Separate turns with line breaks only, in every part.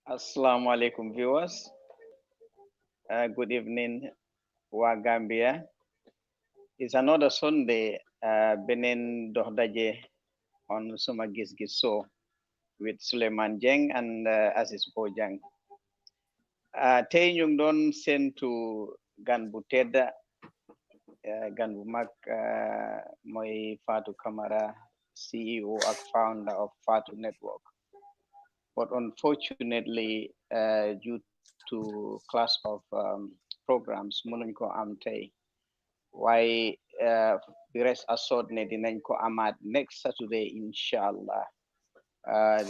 Assalamu alaikum viewers. Good evening, wa Gambia. It's another Sunday, Benin Dohdaje on SUMA GISS GISS with Sulayman Jeng and Aziz Bojang. Tey ñu don sentu gan bu tedda gan bu mag moy Fatu Camara, CEO and founder of Fatu Network. But unfortunately, due to class of programs, mënuñ ko am tey. Why the rest assured ne dinañ ko amaat next Saturday, inshallah.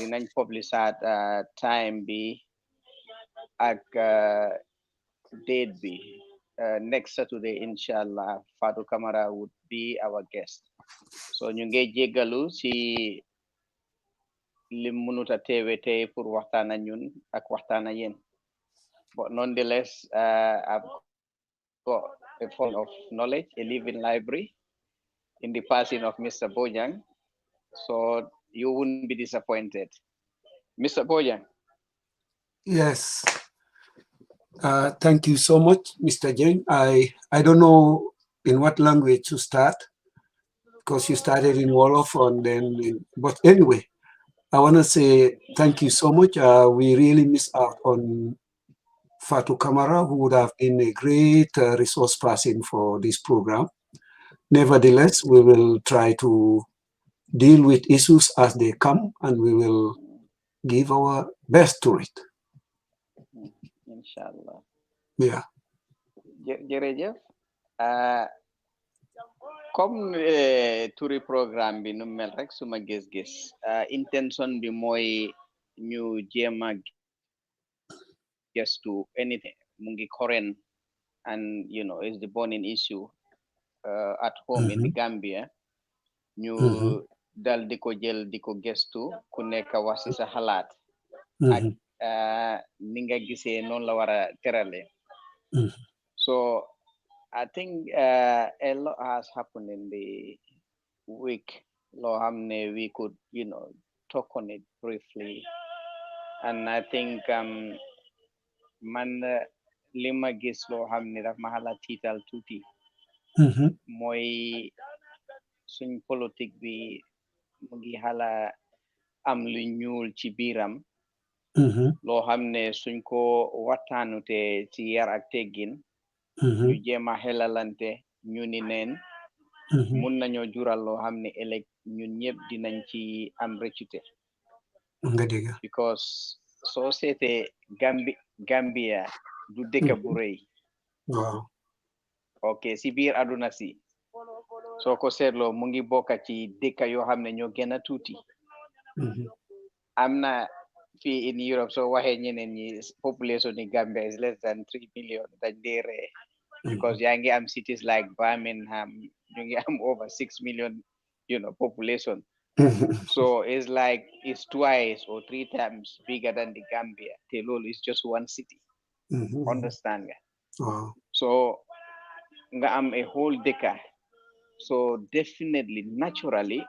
Dinañ publish at time bi ak date bi. Next Saturday, inshallah, Fatu Camara would be our guest. So ñu ngi jéggalu ci lim mënuta teewe tey pour waxtaan ak ñun ak waxtaan ak yéen. But nonetheless, I've got a font of knowledge, a living library in the passing of Mr. Bojang. So you wouldn't be disappointed. Mr. Bojang.
Yes. Thank you so much, Mr. Jeng. I don't know in what language to start because you started in Wolof and then, but anyway, I want to say thank you so much. We really miss out on Fatu Camara, who would have been a great resource person for this program. Nevertheless, we will try to deal with issues as they come and we will give our best to it.
Inshallah.
Yeah.
Jërëjëf. Comme turi programme bi nu mel rek suma gis-gis intention bi mooy ñu jéema gestu anything mu ngi current and it's the burning issue at home in the Gambia ñu dal di ko jël di ko gestu ku nekk wax ci sa xalaat ak ni nga gisee noonu la war a terale so I think a lot has happened in the week. We could, talk on it briefly. And I think man lima gis lo hamne daf mahala tital tuti. Moy suñ politique bi mu ngi hala am lu ñuul ci biiram. Loo xam ne suñ ko waxtaanute ci yar ak teggin. ñu jéema xelalante ñu ni neen mun nañoo jural loo xam ne ëllëg ñun ñëpp dinañ ci am rëccute because soo seetee Gambia du dëkk bu rëy ok si biir aduna si soo ko seetloo mu ngi bokka ci dëkk yoo xam ne ñoo gën a tuuti am na fii in Europe soo waxee ñeneen ñi population ni Gambia is less than 3 million dañ dee ree because yaa ngi am cities like Birmingham ñu ngi am over 6 million population so it's like it's twice or 3 times bigger than the Gambia te loolu is just one city understand nga so nga am a whole dëkka so definitely naturally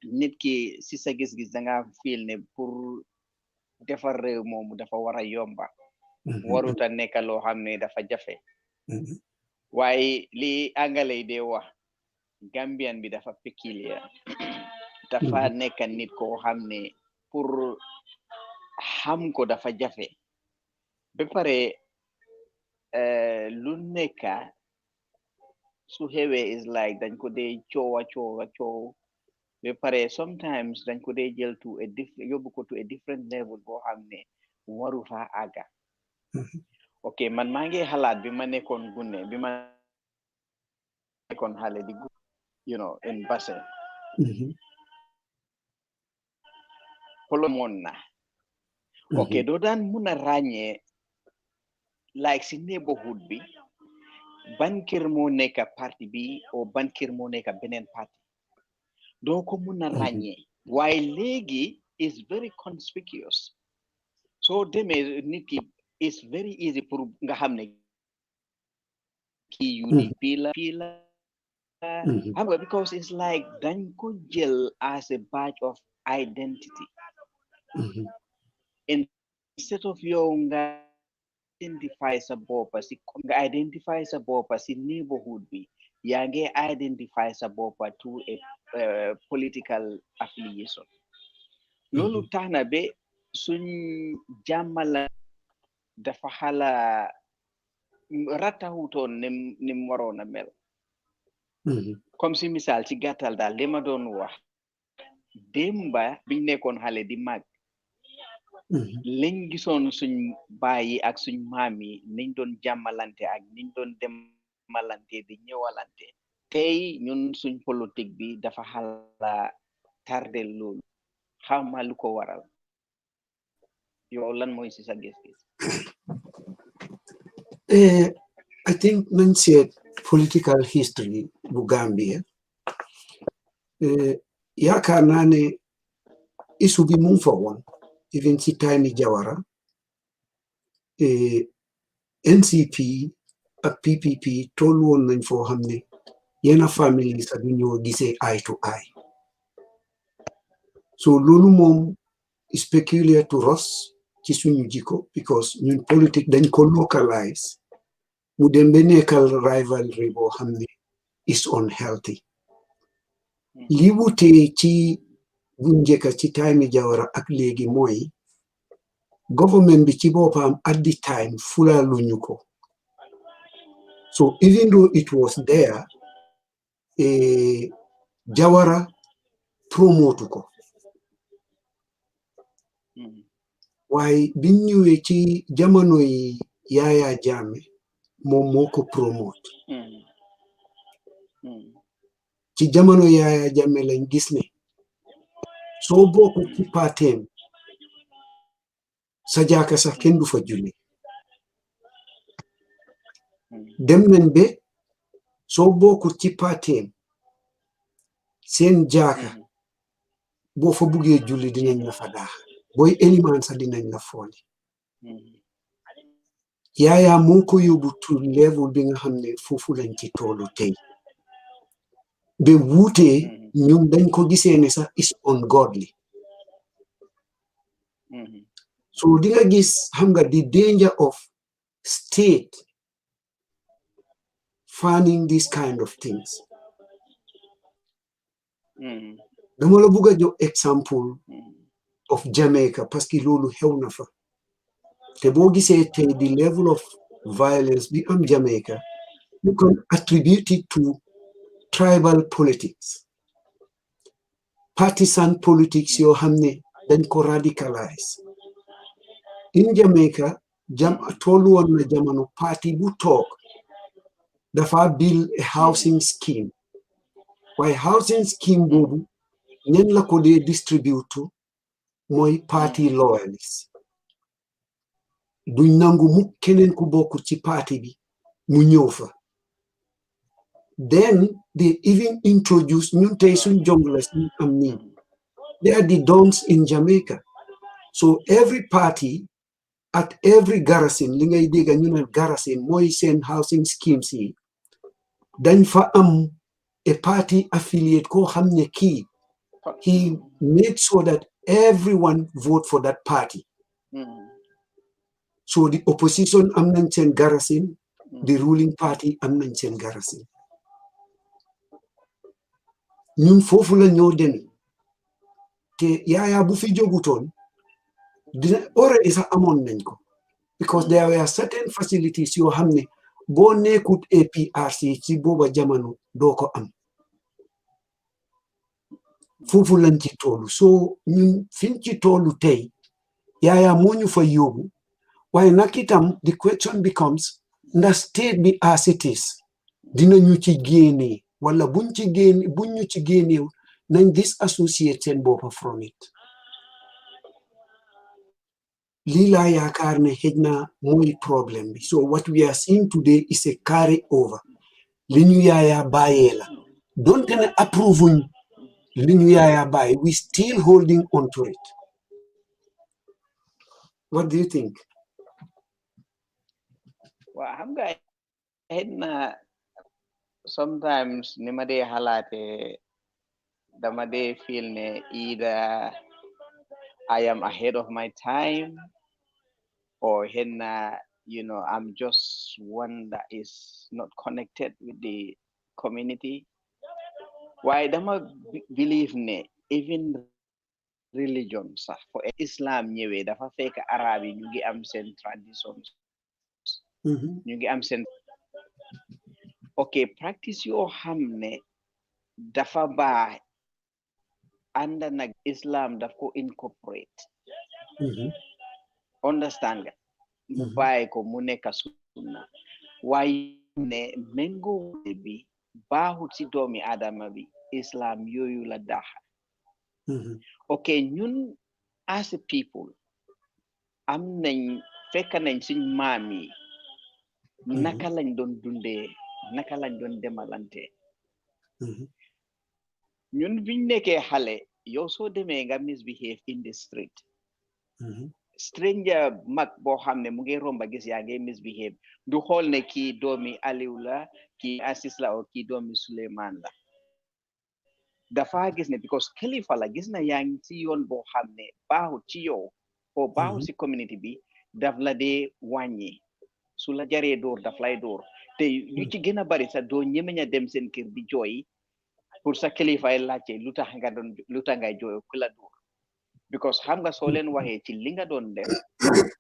nit ki si sa gis-gis da nga feel ne pour defar réew moomu dafa war a yomba waruta nekk loo xam ne dafa jafe waaye li angale de wax Gambian bi dafa peculiar dafa nekk nit koo xam ne pour xam ko dafa jafe ba pare lu nekka su xewee is like dañ ko dee coow ba pare sometimes dañ ko dee jël to a different yóbbu ko to a different level boo xam ne waru fa àgga ok man maa ngi xalaat bi ma nekkoon gune bi ma nekkoon xale di in Basse polo moon na ok doo daan mun a ràññee like si neighborhood bi ban kër moo nekk parti bi o ban kër moo nekk beneen parti doo ko mun a ràññee waaye léegi is very conspicuous soo demee nit ki it's very easy pour nga xam ne kii UDP la xam nga because it's like dañ ko jël as a badge of identity instead of young identify sa bopa si nga identify sa bopa si neighborhood bi yaa ngi identify sa bopa to a political affiliation loolu tax na ba suñ jàmmala dafa xala rataxutoon nim waroon a mel comme si misaal ci gàttal daal li ma doon wax démba biñ nekkoon xale di mag liñ gisoon suñ baay yi ak suñ maam yi niñ doon jàmmalante ak niñ doon demalante di ñëwalante tey ñun suñ politique bi dafa xala tardel loolu xawma lu ko waral yow lan mooy si sa gis-gis
I think nañ seet political history bu Gambia yaakaar naa ne issue bi mu ngi fa woon even si time Jawara NCP ak PPP toll woon nañ foo xam ne yenn famille sax du ñoo gisee eye to eye so loolu moom is peculiar to us ci suñu jikko because ñun politique dañ ko localize mu dem ba nekkal rivalry boo xam ne is unhealthy li wutee ci bu njëkka ci time Jawara ak léegi mooy government bi ci boppam at the time fulaaluñu ko so even though it was there Jawara promote ko waaye biñ ñëwee ci jamono yi Yaya Jammeh moom moo ko promote ci jamono Yaya Jammeh lañ gis ne soo bokku ci parteem sa jaaka sax kenn du fa julli dem nañ ba soo bokku ci parteem seen jaaka boo fa buggee julli dinañ la fa daax booy elimaan sax dinañ la fooli Yaya moo ko yóbbu to level bi nga xam ne foofu lañ ci toolu tey ba wuutee ñun dañ ko gisee ne sax is ungodly so di nga gis xam nga the danger of state fanning these kind of things dama la bugg a jox example of Jamaica parce que loolu xew na fa te boo gisee tey the level of violence bi am Jamaica you can attribute it to tribal politics partisan politics yoo xam ne dañ ko radicalize in Jamaica tollu woon na jamono parti bu toog dafa build a housing scheme waaye housing scheme boobu ñen la ko dee distribute mooy parti loyalist duñ nangu mu keneen ku bokk ci parti bi mu ñëw fa then they even introduce ñun tey suñ jongles ñu am nii they are the dons in Jamaica so every party at every garrison li ngay dégg ñu ne garrison mooy seen housing schemes yi dañ fa am a party affiliate koo xam ne kii he made sure that everyone vote for that party so the opposition am nañ seen garrison the ruling party am nañ seen garrison ñun foofu la ñoo demee te Yaya bu fi jógutoon dina already sax amoon nañ ko because there were certain facilities yoo xam ne boo nekkut APRC ci booba jamono doo ko am foofu lañ ci toolu so ñun fiñ ci toolu tey Yaya moo ñu fa yóbbu waaye nag itam the question becomes ndax state bi as it is dinañu ci génnee wala buñ ñu ci génneew nañ disassociate seen boppa from it lii laa yaakaar ne xëj na mooy problème bi so what we are seeing today is a carry over li ñu Yaya bàyyee la donte ne approuvuñ li ñu Yaya bàyyi we still holding on to it what do you think
waaw xam nga xëj na sometimes ni ma dee xalaate dama dee feel ne either I am ahead of my time or henna, I'm just one that is not connected with the community. Why dama believe ne even religion sax for Islam ñëwee dafa fekk arab yi ñu ngi am seen traditions ñu ngi am seen ok practice yoo xam ne dafa baax ànd nag Islam daf ko incorporate understand nga mu bàyyi ko mu nekk sunna waaye ne méngoo bi baaxut ci doomi aadama bi Islam yooyu la daxa ok ñun as a people am nañ fekk nañ suñ maam yi naka lañ doon dundee naka lañ doon demalante ñun biñ nekkee xale yow soo demee nga misbehave in the street stranger mag boo xam ne mu ngi romba gis yaa ngi misbehave du xool ne kii doomi Aliou la kii Aziz la o kii doomi Sulayman la dafa gis ne because kilifa la gis na yaa ngi ci yoon boo xam ne baaxut ci yow o baaxut ci community bi daf la dee wàññi su la jaree dóor daf lay dóor te yu ci gën a bari sax doo ñemeñ a dem seen kër di jooy pour sa kilifay laajte lu tax ngay jooy ku la dóor because xam nga soo leen waxee ci li nga doon def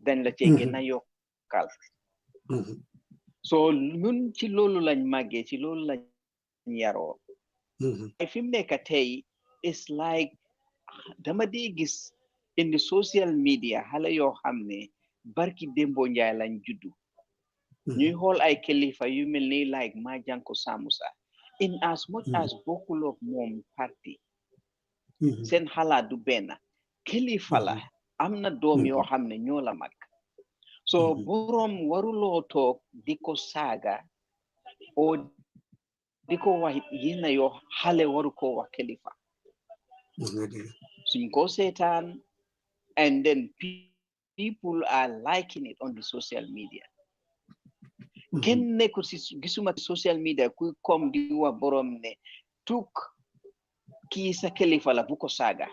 dañ la cee gën a yokkal so ñun ci loolu lañ màggee ci loolu lañ yaroo fi mu nekk tey it's like dama dee gis in the social media xale yoo xam ne barki démbo njaay lañ juddu ñuy xool ay kilifa yu mel ni like Majanko Samusa in as much as bokkulook moom parti seen xalaat du benn kilifa la am na doom yoo xam ne ñoo la mag so boroom waruloo toog di ko saaga o di ko wax yenn yoo xale waru ko wax kilifa suñ ko seetaan and then people are liking it on the social media kenn nekkul si gisuma social media kuy comme di wax boroom ne tuk kii sa kilifa la bu ko saaga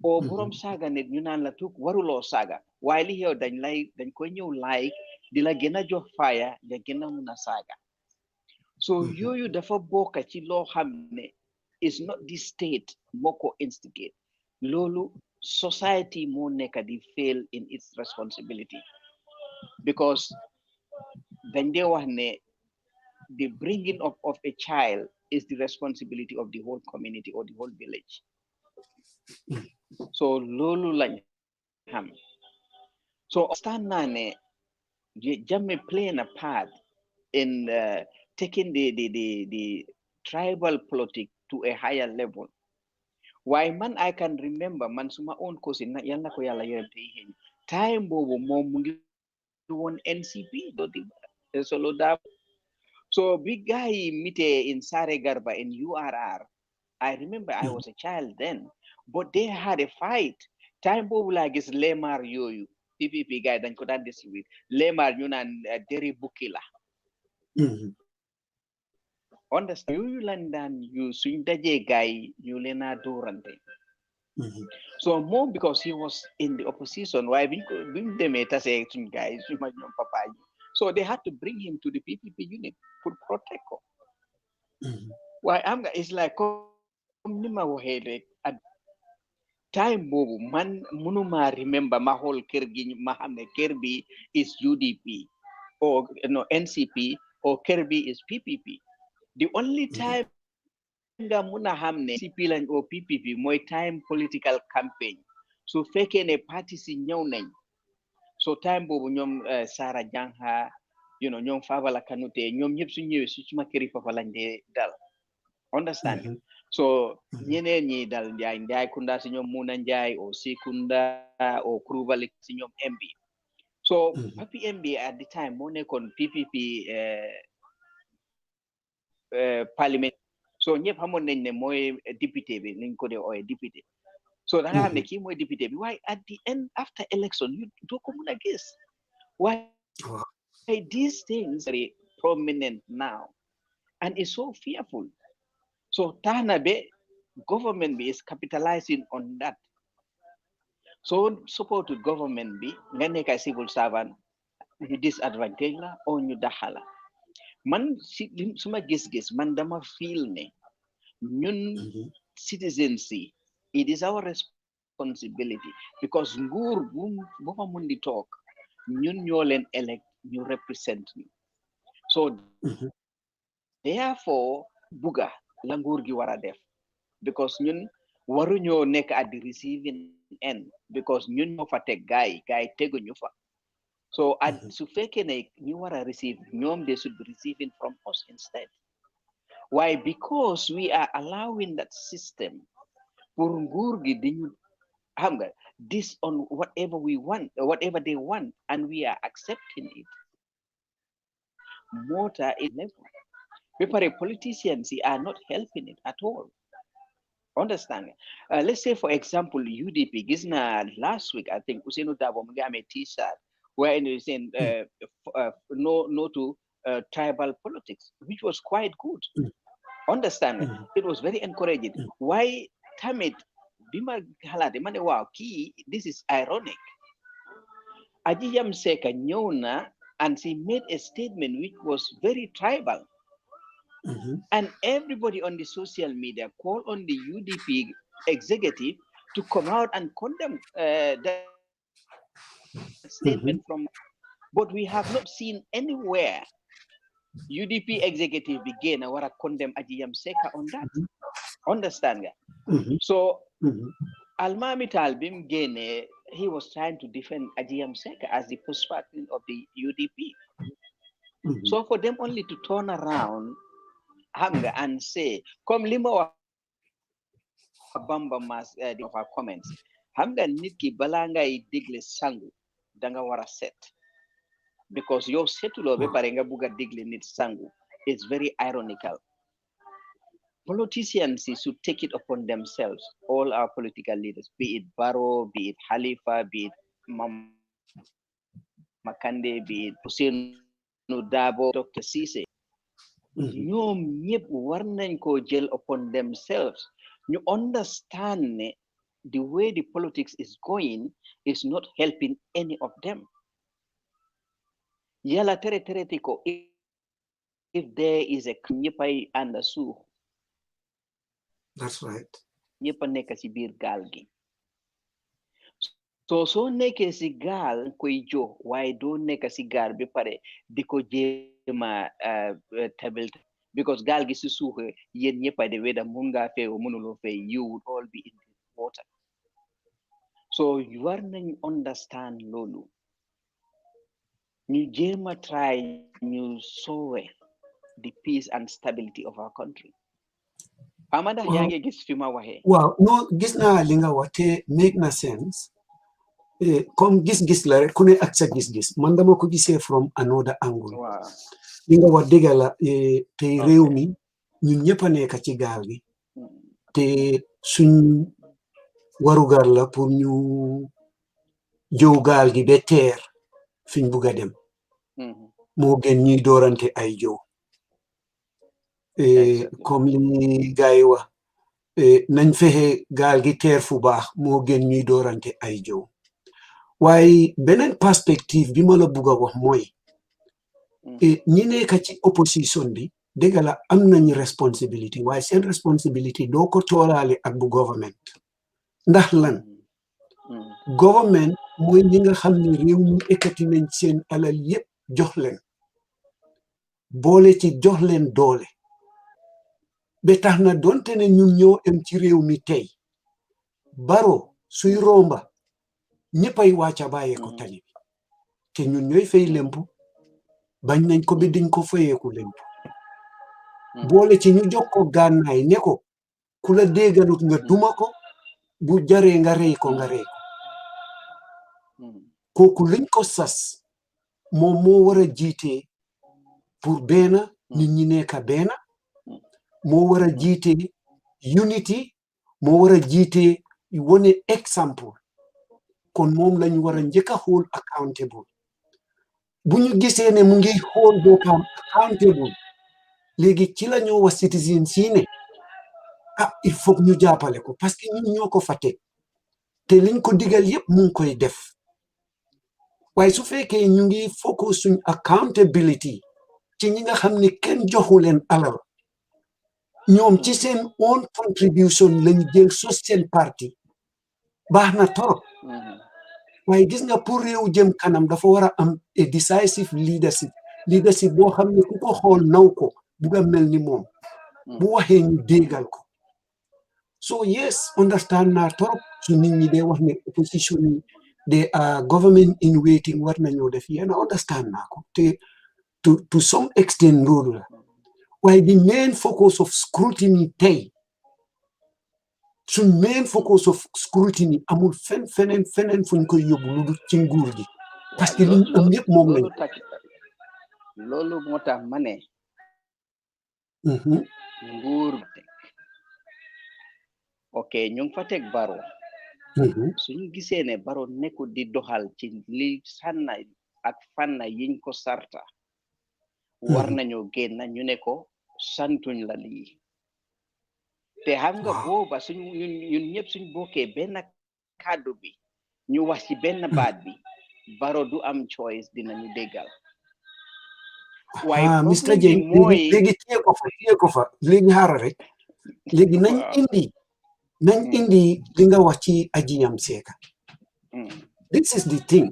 o boroom saaga ne ñu naan la tuk waruloo saaga waaye li yow dañ koy ñëw like di la gën a jox faaya nga gën a mun a saaga so yooyu dafa bokk ci loo xam ne is not the state moo ko instigate loolu society moo nekk di fail in its responsibility because dañ dee wax ne the bringing up of a child is the responsibility of the whole community or the whole village so loolu lañ xam so understand naa ne Jammeh playing a part in taking the tribal politics to a higher level. Why man I can remember man suma own cousin na yalla ko yalla yore tay hen time bobu mom mu ngi won NCP do di solo da so big guy mite in Sare Garba in URR. I remember I was a child then, but they had a fight time bobu la gis Lemar yoyu PPP guy dañ ko daan distribute Lemar ñu naan Deri Bukila understand yooyu lañ daan yu suñ dajee gaay ñu leen a dóorante so moom because he was in the opposition waaye biñ demee tasee suñ gaay suñ ma ñoom papa yi so they had to bring him to the PPP unit pour protect ko waaye am nga it's like comme ni ma waxee rek at time boobu man mënuma remember ma xool kër gi ma xam ne kër bi is UDP or no NCP or kër bi is PPP the only time nga muna xam ne NCP lañ or PPP mooy time political campaign so fekkee ne parti si ñëw nañ so time boobu ñoom Sara Jangha ñoom Fabala Kanute ñoom ñëpp su ñëwee su suma këri papa lañ dee dal understand so ñeneen ñi dal Njaay Kunda si ñoom Muna Njaay o Sikunda o Krubalik si ñoom MB so Papi MB at the time moo nekkoon PPP parliament so ñëpp xamoon nañ ne mooy député bi niñ ko dee ooyee député so da nga xam ne kii mooy député bi waaye at the end after election you doo ko mun a gis waaye these things are very prominent now and it's so fearful so tax na be government bi is capitalizing on that So support to government bi nga nekk ay civil servant ñu disadvantage la o ñu daxala man suma gis-gis man dama feel ne ñun citizens yi it is our responsibility because nguur bu fa mun di toog ñun ñoo leen elect ñu represent ñu so therefore buga la nguur gi war a def because ñun waruñoo nekk at the receiving end because ñun ñoo fa teg gaay teguñu fa so su fekkee ne ñu war a receive ñoom they should be receiving from us instead. Why? Because we are allowing that system pour nguur gi di ñu xam nga this on whatever we want whatever they want and we are accepting it moo tax it level ba pare politicians are not helping it at all. Understand? Let's say, for example, UDP. Gisna last week, I think Usenu Dabo Mugame T-shirt where he saying no to tribal politics, which was quite good. Understand? It was very encouraging. Why Tamit Bima Halade Mane wow key? This is ironic. Ajiyam Seka Nyona and she made a statement which was very tribal. And everybody on the social media call on the UDP executive to come out and condemn that statement from. But we have not seen anywhere UDP executive begin or condemn Ajiyam Seka on that. Understand? So Almami Talbim Gene, he was trying to defend Ajiyam Seka as the spokesperson of the UDP. So for them only to turn around and say, come limo bamba mas of our comments. Hamga nitki balanga I digle sangu danga wara set. Because your setulo be parenga buga digle nit sangu is very ironical. Politicians should take it upon themselves, all our political leaders, be it Barrow, be it Halifa, be it Makande, be it Hussein Dabo, Dr. Sise. ñoom ñëpp war nañ ko jël upon themselves ñu understand ne the way the politics is going is not helping any of them. Yàlla tere ko if there is a ñëppay ànd suux.
That's right.
ñëpp a nekk ci biir gaal gi. soo nekkee ci gaal koy jo waaye doo nekk ci gaal bi pare di ko jéema tabil because gaal gi ci suuxe yéen ñëpp a de weda mun ngaa fee o mënuloo fee you would all be in the water. So you war nañ understand loolu ñu jéema try ñu sowe the peace and stability of our country. Amanda yaa ngi gis fi ma waxee.
Waaw no gis naa li nga wax te make na sense. Comme gis-gis la rek ku ne ak sa gis-gis man dama ko gisee from another angle. Li nga wax dëgg la te réew mi ñun ñëpp a nekk ci gaal gi te suñ warugar la pour ñu jow gaal gi ba teer fiñ bugg a dem moo gën ñuy doorante ay jow comme li gaay wax nañ fexe gaal gi teer fu baax moo gën ñuy doorante ay jow. Waaye beneen perspective bi ma la bugg a wax mooy ñi nekk ci opposition bi dëgg la am nañu responsibility waaye seen responsibility doo ko toolaale ak bu government ndax lan government mooy ñi nga xam ne réew mi ekkati nañ seen alal yépp jox leen boole ci jox leen doole ba tax na donte ne ñun ñoo am ci réew mi tey Barrow suy romba ñëppay wàcca bàyyee ko tali bi te ñun ñooy fay lempu bañ nañ ko bi diñ ko fayeeku lempu boole ci ñu jox ko gànnaay ne ko ku la dégganut nga duma ko bu jaree nga rey ko nga rey ko kooku liñ ko sas moom moo war a jiite pour benn nit ñi nekk benn moo war a jiite unity moo war a jiite wone exemple kon moom lañ war a njëkk a hold accountable bu ñu gisee ne mu ngi hold boppam accountable léegi ci la ñoo wax citizen si ne il faut ñu jàppale ko parce que ñun ñoo ko fa teg te liñ ko digal yépp mu ngi koy def waaye su fekkee ñu ngi focus suñ accountability ci ñi nga xam ne kenn joxu leen alal ñoom ci seen own contribution lañ jël sos seen parti baax na torop waaye gis nga pour réew jëm kanam dafa war a am a decisive leadership boo xam ne ku ko xool naw ko buga mel ni moom bu waxee ñu déggal ko so yes understand naa torop su nit ñi dee wax ne opposition yi de government in waiting war nañoo def yéen understand naa ko te to some extent loolu la waaye the main focus of scrutiny tey suñ main focus of scrutiny amul feneen fuñ koy yóbbu lu dul ci nguur gi parce que liñ am yëpp moom lañ
loolu moo tax ma ne nguur teg ok ñu ngi fa teg Barrow suñu gisee ne Barrow nekkul di doxal ci li sànna ak fànna yiñ ko sarta war nañoo génn ñu ne ko santuñ la lii te xam nga booba suñ ñun ñëpp suñ bokkee benn kàddu bi ñu wax ci benn baat bi Barrow du am choice dinañu déggal waaye
Mr Jeng léegi téye ko fa léegi xaaral rek léegi nañ indi li nga wax ci Ajiyam Seeka this is the thing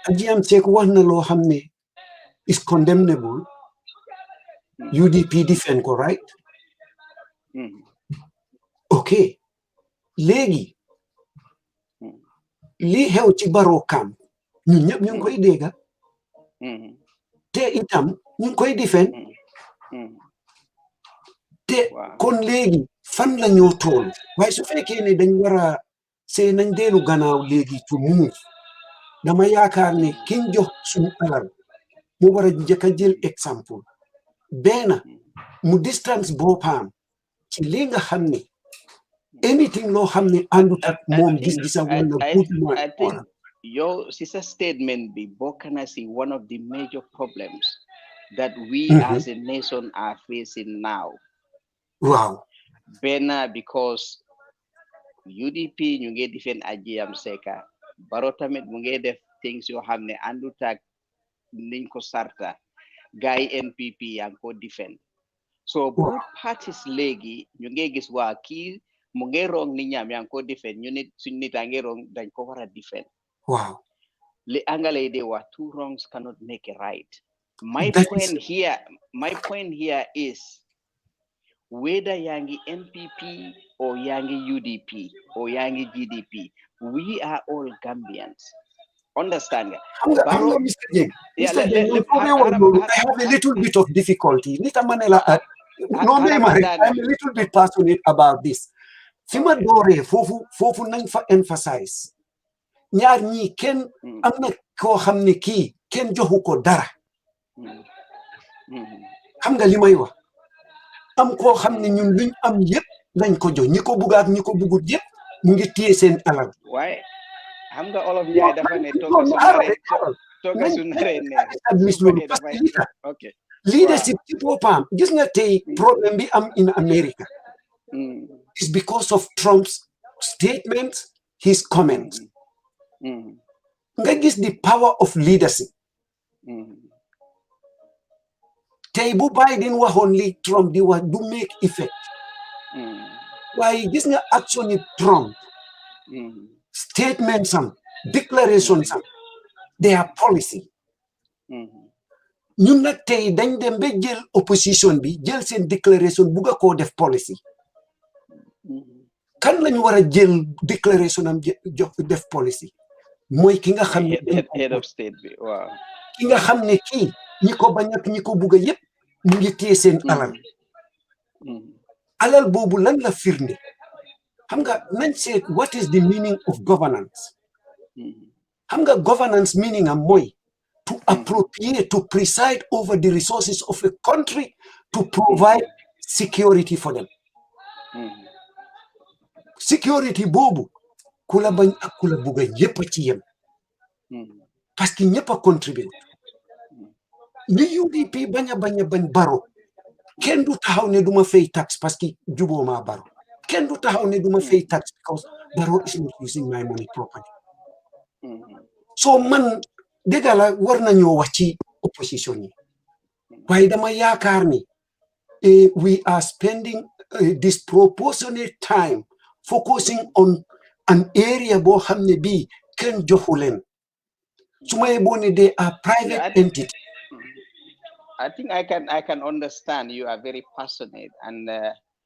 Ajiyam Seeka wax na loo xam ne is condemnable UDP defend ko right ok léegi li xew ci Barrow camp ñun ñëpp ñu ngi koy dégga te itam ñu ngi koy defend te kon léegi fan la ñoo tool waaye su fekkee ne dañ war a see nañ deelu gannaaw léegi to move dama yaakaar ne kiñ jox suñu alal mu war a njëkk a jël exemple benn mu distance boppam ci li nga xam ne anything loo xam ne àndut ak moom gis-gisam wala
I think yow si sa statement bi bokk na si one of the major problems that we as a nation are facing now
waaw
benn because UDP ñu ngi defend Ajiyam Seeka Barrow tamit mu ngi def things yoo xam ne àndut ak niñ ko sarta gaay NPP yaa ngi ko defend so both parties léegi ñu ngi gis waa kii mu ngi wrong ni ñaam yaa ngi ko defend ñu nit suñ nit a ngi wrong dañ ko war a defend
wow
li angale de wax two wrongs cannot make a right my point here is whether yangi NPP or yangi UDP or yangi GDP we are all Gambians understand nga
Mr. Jeng I have a little bit of difficulty nita manela I'm a little bit passionate about this fi ma dooree foofu nañ fa emphasize ñaar ñi kenn am na koo xam ne kii kenn joxu ko dara xam nga li may wax am koo xam ne ñun luñ am yëpp lañ ko jox ñi ko bugg ak ñi ko bugut yëpp mu ngi téye seen alal
waaye xam nga olof Njaay dafa ne tooga su naree ne
leadership ci boppam gis nga tey problème bi am in America is because of Trump's statements his comments nga gis the power of leadership tey bu Biden waxoon li Trump di wax du make effect waaye gis nga action yi Trump statements am declarations am their policy ñun nag tey dañ dem ba jël opposition bi jël seen déclaration bugga koo def policy kan lañu war a jël déclaration am def policy mooy ki nga xam ne
head of state bi waaw
ki nga xam ne kii ñi ko bañ ak ñi ko bugga yépp mu ngi téye seen alal boobu lan la firnde xam nga nañ seet what is the meaning of governance xam nga governance meaning am mooy to appropriate to preside over the resources of a country to provide security for them security boobu ku la bañ ak ku la bugga yépp ci yem parce que ñëpp a contribuer li UDP bañ Barrow kenn du taxaw ne duma fay tax parce que juboo maa Barrow Ken do taxaw ne duma fay tax because Barrow is not using my money properly. So man dëgg la war nañoo wax ci opposition yi waaye dama yaakaar ni we are spending disproportionate time focusing on an area boo xam ne bii kenn joxu leen su ma yeboo ne they are private entity.
I think I can understand you are very passionate and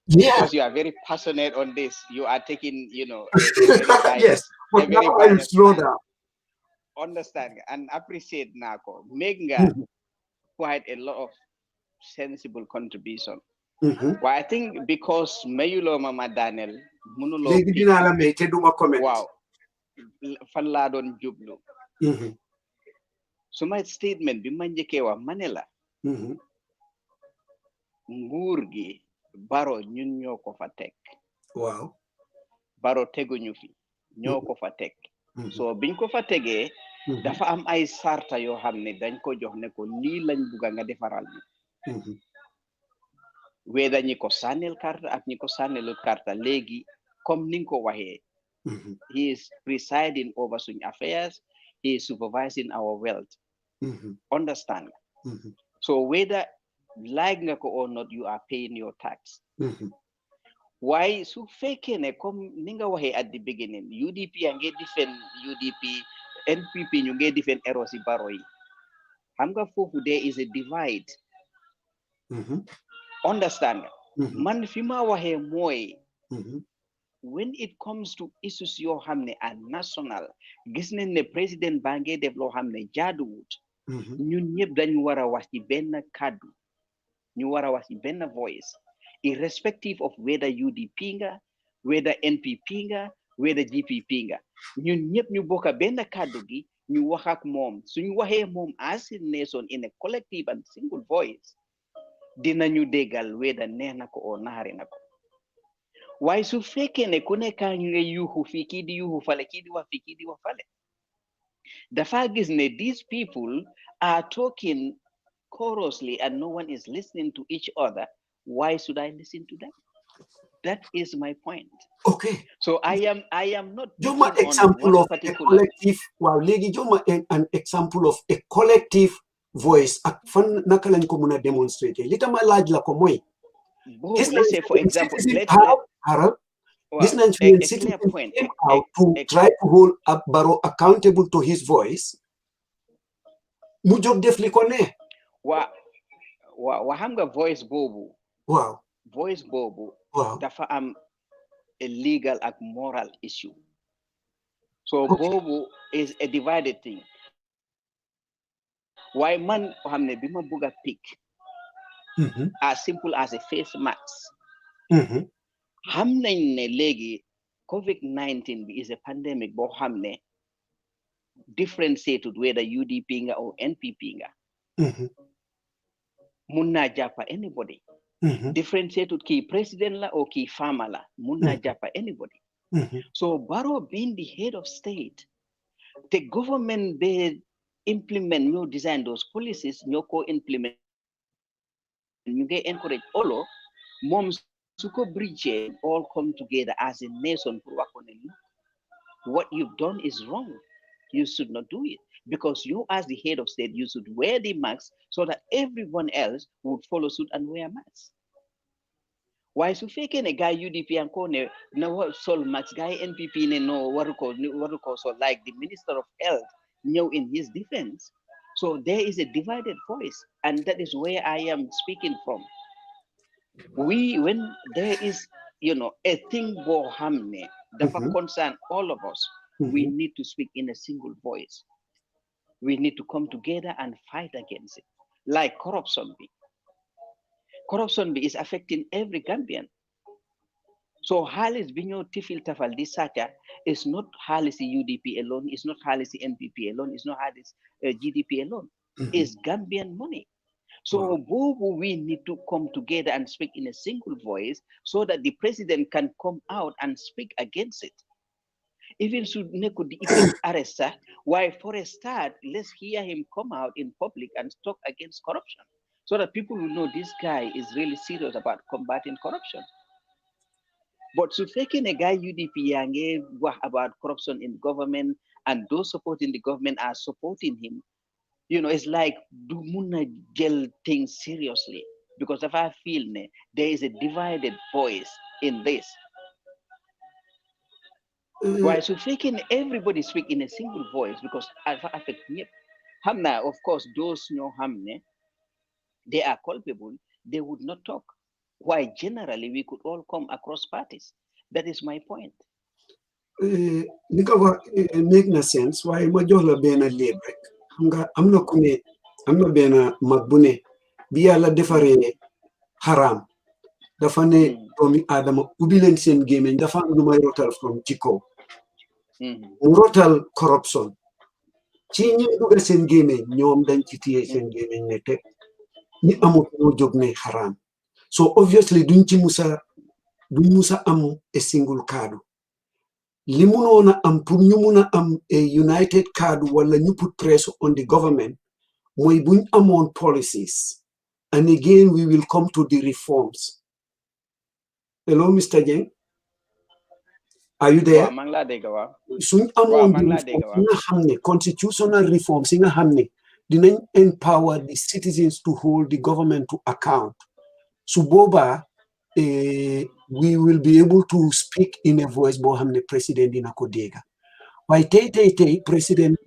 because you are very passionate on this, you are taking, you know, a very biased,
yes, but now I will slow down.
Understand and appreciate Nako. Menga quite a lot of sensible contribution. Well, I think because Mayulo Mama Daniel, Munulo wow, Fanladon Jublu. So my statement, Bimanjekewa Manila. Ngurgi Baro ñun ñoo ko fa tek.
Wow.
Baro teguñu fi ñoo ko fa tek. So biñ ko fa tegee dafa am ay sarta yoo xam ne dañ ko jox ne ko lii lañ bugga nga defaral ñu. Weda ñi ko sànnil carte ak ñi ko sànnilut carte léegi comme ni nga ko waxee. He is presiding over suñ affairs. He is supervising our wealth. Understand? So whether like nga ko or not, you are paying your tax. Why su fekkee ne comme ni nga waxee at the beginning UDP a ngi defend UDP NPP ñu ngi defend errors yi Barrow yi xam nga foofu there is a divide. Understand nga man fi ma waxee mooy when it comes to issues yoo xam ne are national gis nañ ne président baa ngi def loo xam ne jaaduwut ñun ñëpp dañu war a wax ci benn kàddu ñu war a wax ci benn voice irrespective of whether UDP nga whether NPP nga whether GPP nga ñun ñëpp ñu bokk benn kàddu gi ñu wax ak moom suñu waxee moom as a nation in a collective and single voice dinañu déggal whether neex na ko o naxari na ko waaye su fekkee ne ku nekk ñu ngi yuuxu fii kii di yuuxu fale kii di wax fii kii di wax fale dafa gis ne these people are talking chorously and no one is listening to each other. Why should I listen to them? That is my point.
Okay.
So I am not.
Joma example of a collective. Wow, legi joma an example of a collective voice. Ak fan naka lañ ko mëna demonstrate. Li tama laaj la ko moy.
Let's say for example,
this Nigerian citizen came out to try to hold Barrow accountable to his voice. Mu jóg def li ko ne.
Wa xam nga voice bobu.
Wow.
Voice bobu.
Wow.
Dafa am a legal and moral issue. So bobu is a divided thing. Why man hamne bima buga pick as simple as a face mask. Xam nañ ne léegi COVID-19 is a pandemic boo xam ne differentiated whether UDP nga or NPP nga mun naa jàppa anybody differentiated kii président la or kii farmer la mun naa jàppa anybody so Barrow being the head of state the government they implement ñoo design those policies ñoo ko implement ñu ngi encourage olo moom Suko Bridge all come together as a nation. What you've done is wrong. You should not do it. Because you, as the head of state, you should wear the mask so that everyone else would follow suit and wear masks. Why so fake a guy UDP and Kone no sol max guy NPP no waruko so like the Minister of Health knew in his defense. So there is a divided voice, and that is where I am speaking from. When there is, a thing bohamne that concern all of us, we need to speak in a single voice. We need to come together and fight against it. Like corruption be. Corruption is affecting every Gambian. So Halis Binyo Tifil Tafal Disacha is not Halis UDP alone, it's not Halis NPP alone, it's not Halis GDP alone. It's Gambian money. So we need to come together and speak in a single voice so that the president can come out and speak against it. Even should Neko the arrest, why for a start, let's hear him come out in public and talk against corruption so that people will know this guy is really serious about combating corruption. But so taking a guy UDP yange about corruption in government, and those supporting the government are supporting him, it's like do muna gel things seriously. Because if I feel there is a divided voice in this. Why so taking everybody speak in a single voice because alpha affect Hamna, of course, those Hamne, they are culpable, they would not talk. Why generally we could all come across parties. That is my point.
Make no sense. Why majola bena lebrek? I'm not kune. I'm not bena magbune. Biya la defare haram. Dafane from Adam ubilen sen game and dafa numay rotal from Chico. Rotal corruption. Chini duga sen game nyom dan chiti sen game nete. Ni amot no jogne haram. So obviously dunchi musa am a single card. Limunona am punyumuna am a united card wala you put pressure on the government. Moy buñ amon policies. And again we will come to the reforms. Hello, Mr. Jeng. Are you there? Suñ amon constitutional reforms inga hamne dinañ empower the citizens to hold the government to account. So boba we will be able to speak in a voice bohamne president in Akodega. Why tay president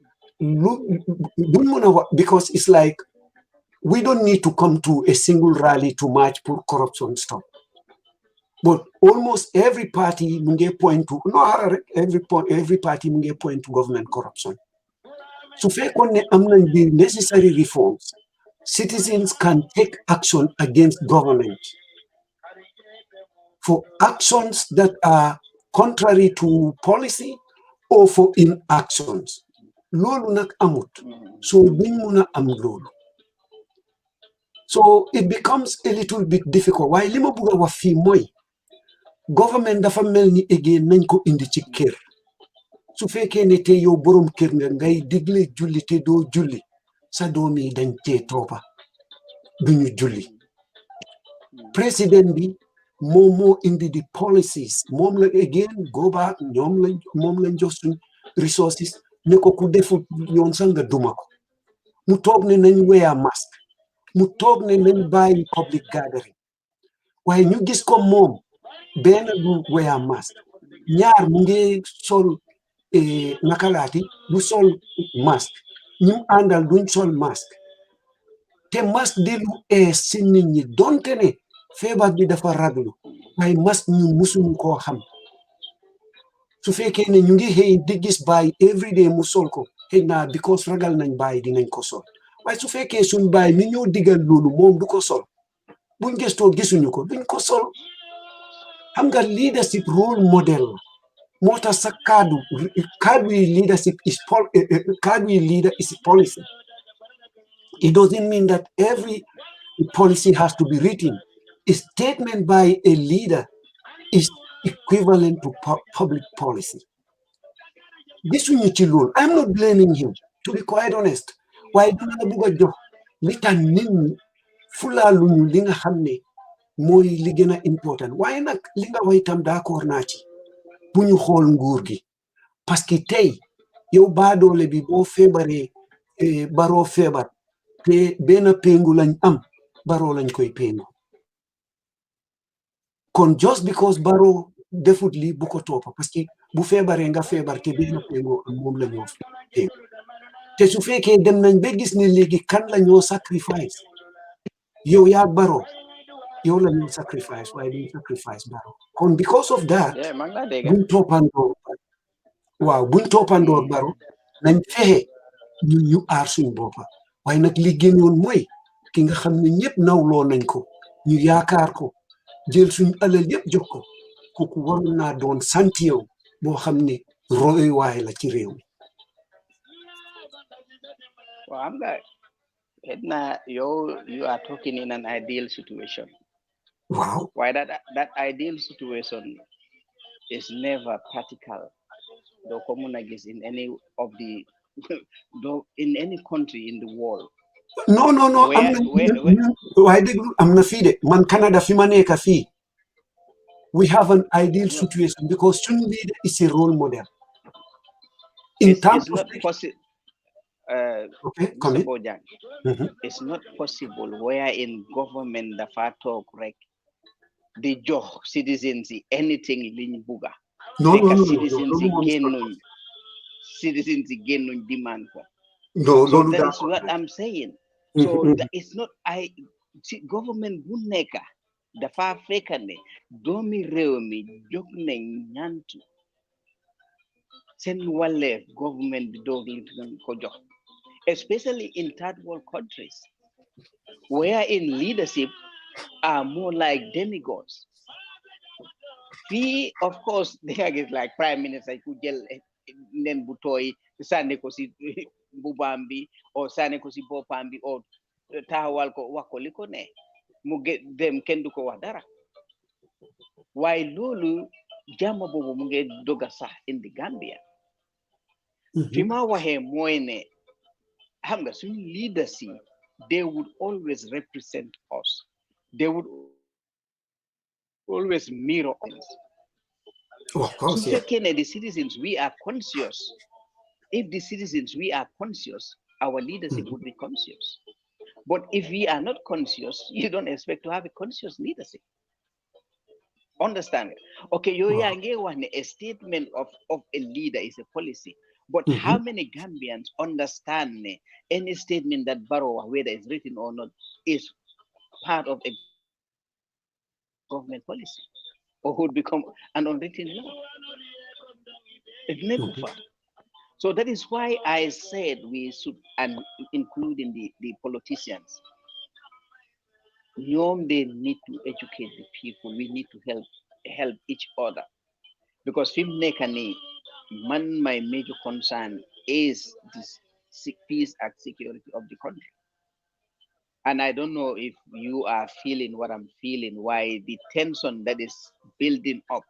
because it's like we don't need to come to a single rally to march for corruption stop. But almost every party munge point to every party munge point to government corruption. So amna the necessary reforms. Citizens can take action against government for actions that are contrary to policy or for inactions. Lolu nak amut. So bimuna am lolu. So it becomes a little bit difficult. Why lima buga wa fi moy government dafa melni again nañ ko indi ci kër. Su fekkee ne te yow borom kër nga ngay digle julli te doo julli sa doomi dañ cee toppa duñu julli. Président bi moom indi the policies moom la again go back moom lañ jox suñ resources ne ko ku defu yoon sax nga duma ko mu toog ne nañ wear masque mu toog ne nañ bàyyi public gathering waaye ñu gis ko moom benn du wear masque ñaar mu ngi sol nakalaati du sol masque ñim àndal duñ sol masque te masque di lu si nit ñi donte ne feebar bi dafa raglu waaye masque ñu musuñu koo xam su fekkee ne ñu ngi xëy di gis bàyyi everyday mu sol ko xëy na because ragal nañ bàyyi dinañ ko sol waaye su fekkee suñ bàyyi mi ñoo digal loolu moom du ko sol buñ gëstoo gisuñu ko duñ ko sol xam nga leadership role model moo tax sa kaddu leadership is leader is policy. It doesn't mean that every policy has to be written. A statement by a leader is equivalent to public policy. I'm not blaming him, to be quite honest. Why do you buga litan nin fula luñu li nga xamne moy li gëna important waaye nag li nga way tam d'accord naa ci bu ñu xool nguur gi parce que tey yow baadoole bi boo feebaree baroo feebar te benn péngu lañ am baroo lañ koy péngu kon just because baroo defut li bu ko toppa parce que bu feebaree nga feebar te benn péngu am moom la ñoo péngu te su fekkee dem nañ ba gis ne léegi kan la ñoo sacrifice yow yaa baroo yow la ñoo sacrifice waaye duñ sacrifice baroo kon because of that buñ toppandoo waaw buñ toppandoo baroo nañ fexe ñu aar suñ boppa waaye nag li gënoon mooy ki nga xam ne ñëpp nawloo nañ ko ñu yaakaar ko jël suñ alal yëpp jox ko kooku waroon naa doon sant yow boo xam ne roy waay la ci réew mi
well, I'm like, Edna, you are talking in an ideal situation.
Wow.
Why that ideal situation is never practical. The common is in any of the in any country in the world.
No. I'm not fide. Man Canada fi maneka fi. we have an ideal situation because Sun leader is a role model. In terms
it's not possible.
Okay,
Mr. Bojang, it's not possible where in government the far talk correct the job citizens anything liñ buga.
No.
Citizens again demand for.
No,
so that is what I'm saying. So it's not government bu nekk dafa fekk ne doomi réew mi jóg nañ ñantu seen wàlleef government bi doog li ko jox, especially in third world countries where in leadership are more like demigods. Of course, there is like prime minister who jël nen bu tooy sànni ko si mbubaam bi or sànni ko si boppam bi or taxawal ko wax ko li ko ne mu dem kenn du ko wax dara waaye loolu jàmm boobu mu ngi doga sax in the Gambia. Fi ma waxee mooy ne xam nga suñu leaders yi they would always represent us, they would always mirror us.
Of course,
so the citizens we are conscious. If the citizens we are conscious, our leadership would be conscious. But if we are not conscious, you don't expect to have a conscious leadership. Understand? Okay, a statement of a leader is a policy. But how many Gambians understand any statement that Barrow, whether it's written or not, is part of a government policy or would become an unwritten law? It never fun. So that is why I said we should, and including the politicians, they need to educate the people. We need to help each other. Because my major concern is this peace and security of the country. And I don't know if you are feeling what I'm feeling, why the tension that is building up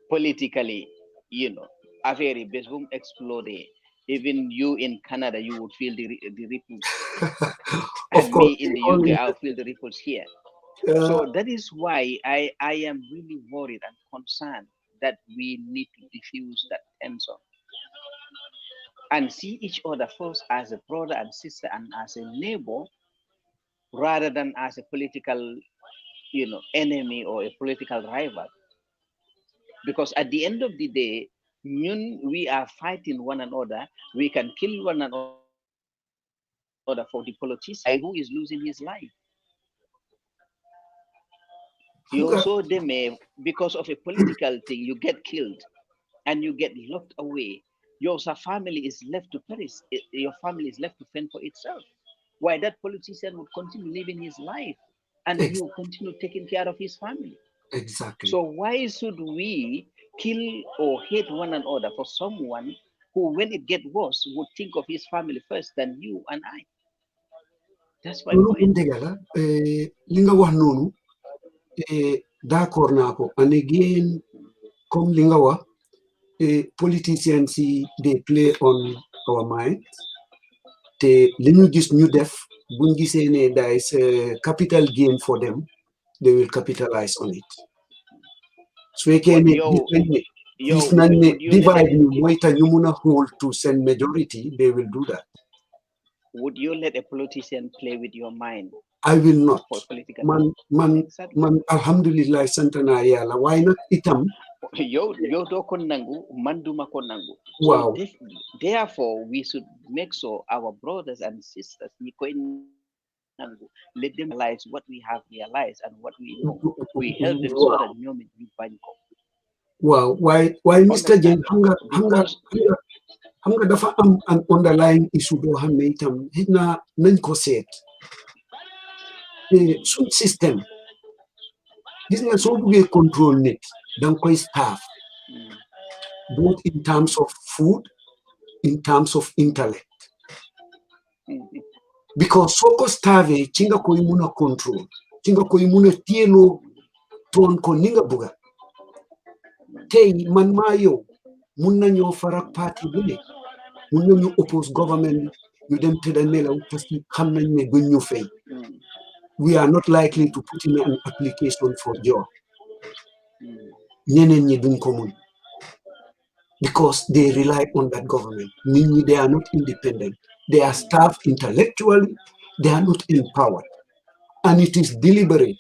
politically, affaire bés bu explode. Even you in Canada, you would feel the ripples. And me in the UK, I'll feel the ripples here. So that is why I am really worried and concerned that we need to diffuse that tension and see each other first as a brother and sister and as a neighbor, rather than as a political, enemy or a political rival. Because at the end of the day, we are fighting one another. We can kill one another for the politician who is losing his life. You also because of a political thing, you get killed and you get locked away. Your family is left to perish. Your family is left to fend for itself. Why that politician would continue living his life and he will continue taking care of his family.
Exactly.
So why should we kill or hate one another for someone who, when it gets worse, would think of his family first than you and I? That's my point.
D'accord nako. And again, come lingawa, politicians they play on our minds. They limit new def. Bungi say there is a capital gain for them. They will capitalize on it. So we can divide you hold to send majority. They will do that.
Would you let a politician play with your mind?
I will not. Man, alhamdulillah, santana yala. Why not itam?
Yo do konangu, manduma konangu.
Wow.
So therefore, we should make sure our brothers and sisters, let them realize what we have realized and what we know. We help them so that we find.
Wow. Why, Mr. Jeng, hanga dafa an underlying issue do hamne itam hina nañ ko seet suñ system gis nga soo buggee control nit dang koy staff both in terms of food, in terms of intellect, because soo ko starve ci nga koy mun a control, ci nga koy mun a téeloo toon ko ni nga bugga. Tey man maa yow mun nañoo farak parti bu ne mun nañu oppose government ñu dem tëdda nelaw parce que xam nañ ne duñ ñu fay. We are not likely to put in an application for job. ñeneen ñi duñ ko mun because they rely on that government. They are not independent. They are staffed intellectually. They are not empowered. And it is deliberate.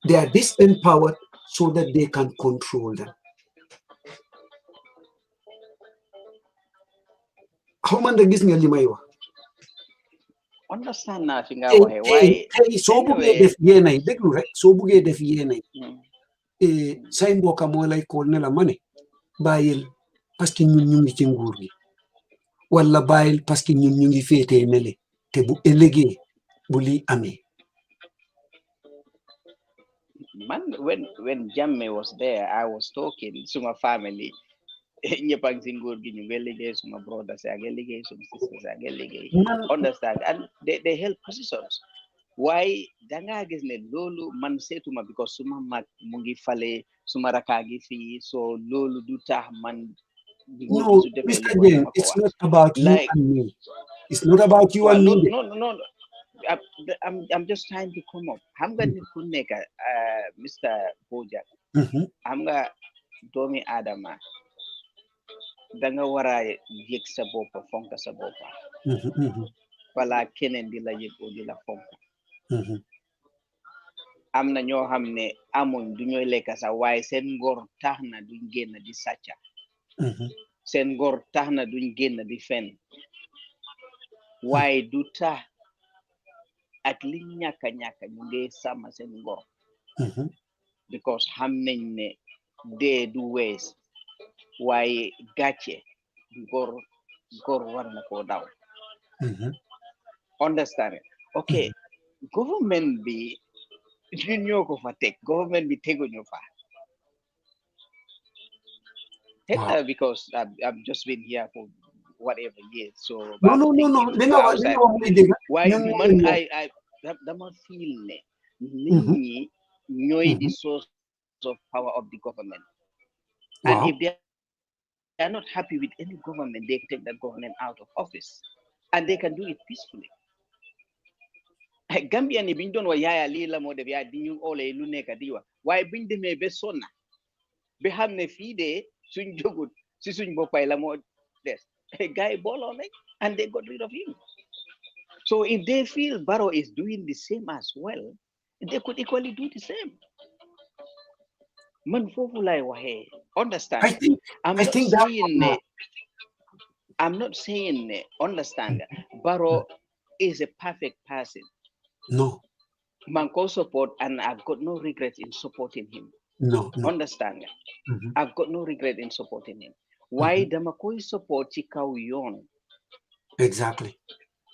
They are disempowered so that they can control them. How man da gis nga li may wax?
Understand naa fi nga waxee waaye
tey soo buggee def yéenay déglu rek soo buggee def yéenay say mbokka moo lay kool ne la ma ne bàyyil parce que ñun ñu ngi ci nguur gi wala bàyyil parce que ñun ñu ngi féetee nele te bu ëllëgee bu lii amee.
Man, when Jammeh was there, I was talking to my family. ñëpp si nguur gi ñu ngi liggéey suma brothers a ngi liggéey suma sisters a ngi liggéey understand and they held positions waaye dangaa gis ne loolu man seetuma because suma mag mu ngi fale suma rakaa ngi fii so loolu du tax man
no Mr. Jeng, it's not about you and me. It's not about you and me.
No. I'm just trying to come up. Xam nga nit ku nekk Mr. Bojang. Xam nga doomi Adama danga war a yëg sa boppa fonka sa boppa wala keneen di la yëg o di la fonka am na ñoo xam ne amuñ du ñooy lekka sax waaye seen ngor tax na duñ génn di sàcca seen ngor tax na duñ génn di fen waaye du tax ak li ñàkka ñu ngi sàmm seen ngor because xam nañ ne dee du wees waaye gàcce gor war na koo daw understand ok government bi ñun ñoo ko fa teg government bi teguñu fa because I've just been here for whatever years so
no
why man I dama feel ne nit ñi ñooy the source of power of the government and if they are not happy with any government, they take that government out of office. And they can do it peacefully. Gambia ni bindon wa yaya li la mo de ya di ñu olé lu nekk di wa waye biñ démé be sonna be xamné fi dé suñ jogut ci suñ bopay la mo des guy bolo nek and they got rid of him. So if they feel Barrow is doing the same as well, they could equally do the same. Man fofu lay waxe understand I'm not saying understand Barrow is a perfect person.
No.
Man ko support and I've got no regret in supporting him.
No.
Understand I've got no regret in supporting him. Why dama koy support ci kaw yoon.
Exactly.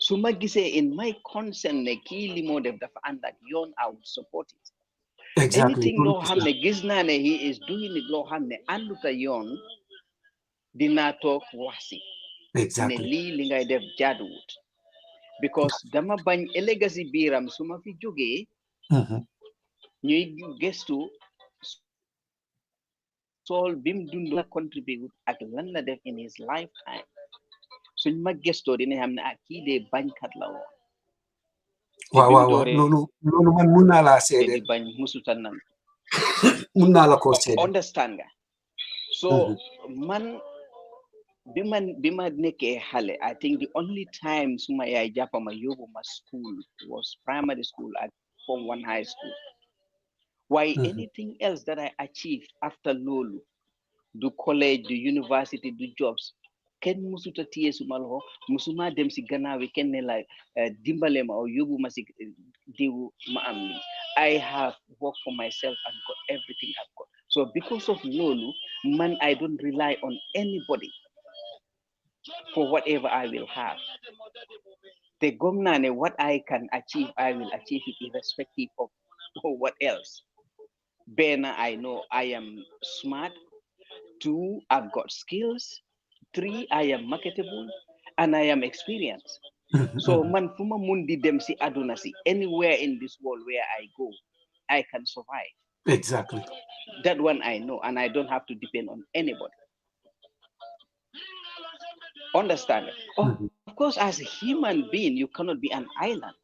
Suma gisee in my consent ne kii li moo def dafa ànd ak yoon I would support it.
Exactly.
Anything loo xam ne gis naa ne he is doing it loo xam ne ànduta yoon dinaa toog wax si ne lii li ngay def jaaduwut because dama bañ legacy biiram su ma fi jógee ñuy gestu sool bim dund la contribute ak lan la def in his lifetime suñ ma gestoo dina xam ne ak kii dee bañkat la woon
waaw loolu man mun naa laa seede
di bañ musuta nan
mun naa la ko seede
understand nga so man bi ma nekkee xale I think the only time suma yaay jàppama yóbbu ma school was primary school at Form 1 high school why anything else that I achieved after loolu du college du university du jobs kenn musuta téye suma loxo musuma dem si gannaaw kenn ne la dimbale ma o yóbbu ma si diw ma am li I have worked for myself and got everything I've got so because of loolu man I don't rely on anybody for whatever I will have te gom naa ne what I can achieve I will achieve it irrespective of what else Ben I know I am smart 2 I've got skills 3 I am marketable and I am experienced so man fuma mundi dem si aduna si anywhere in this world where I go I can survive
exactly
that one I know and I don't have to depend on anybody understand of course as a human being you cannot be an island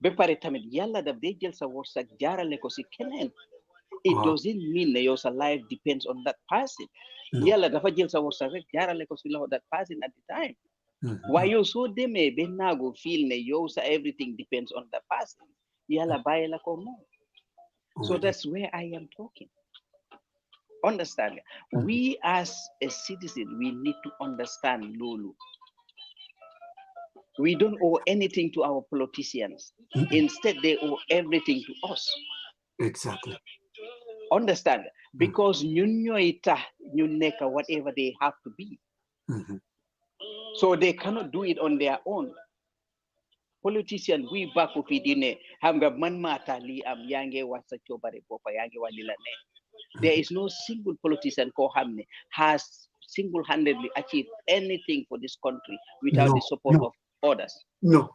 ba pare tamit yàlla daf day jël sa wërsëg jaarale ko si keneen. It doesn't mean that your life depends on that person. Yàlla dafa jël sa wërsëg rek jaarale ko si loxo that person at the time. Waaye yow soo demee ba naagu feel ne yow sa everything depends on that person, yàlla bàyyi la ko moom. So that's where I am talking. Understand? We as a citizen, we need to understand Lulu. We don't owe anything to our politicians. Instead, they owe everything to us.
Exactly.
Understand? Because whatever they have to be. So they cannot do it on their own. Politician, we back of it in hanga man mata li am yange wasa chobare bopa yange walila ne. There is no single politician ko hamne has single-handedly achieved anything for this country without the support of others.
No.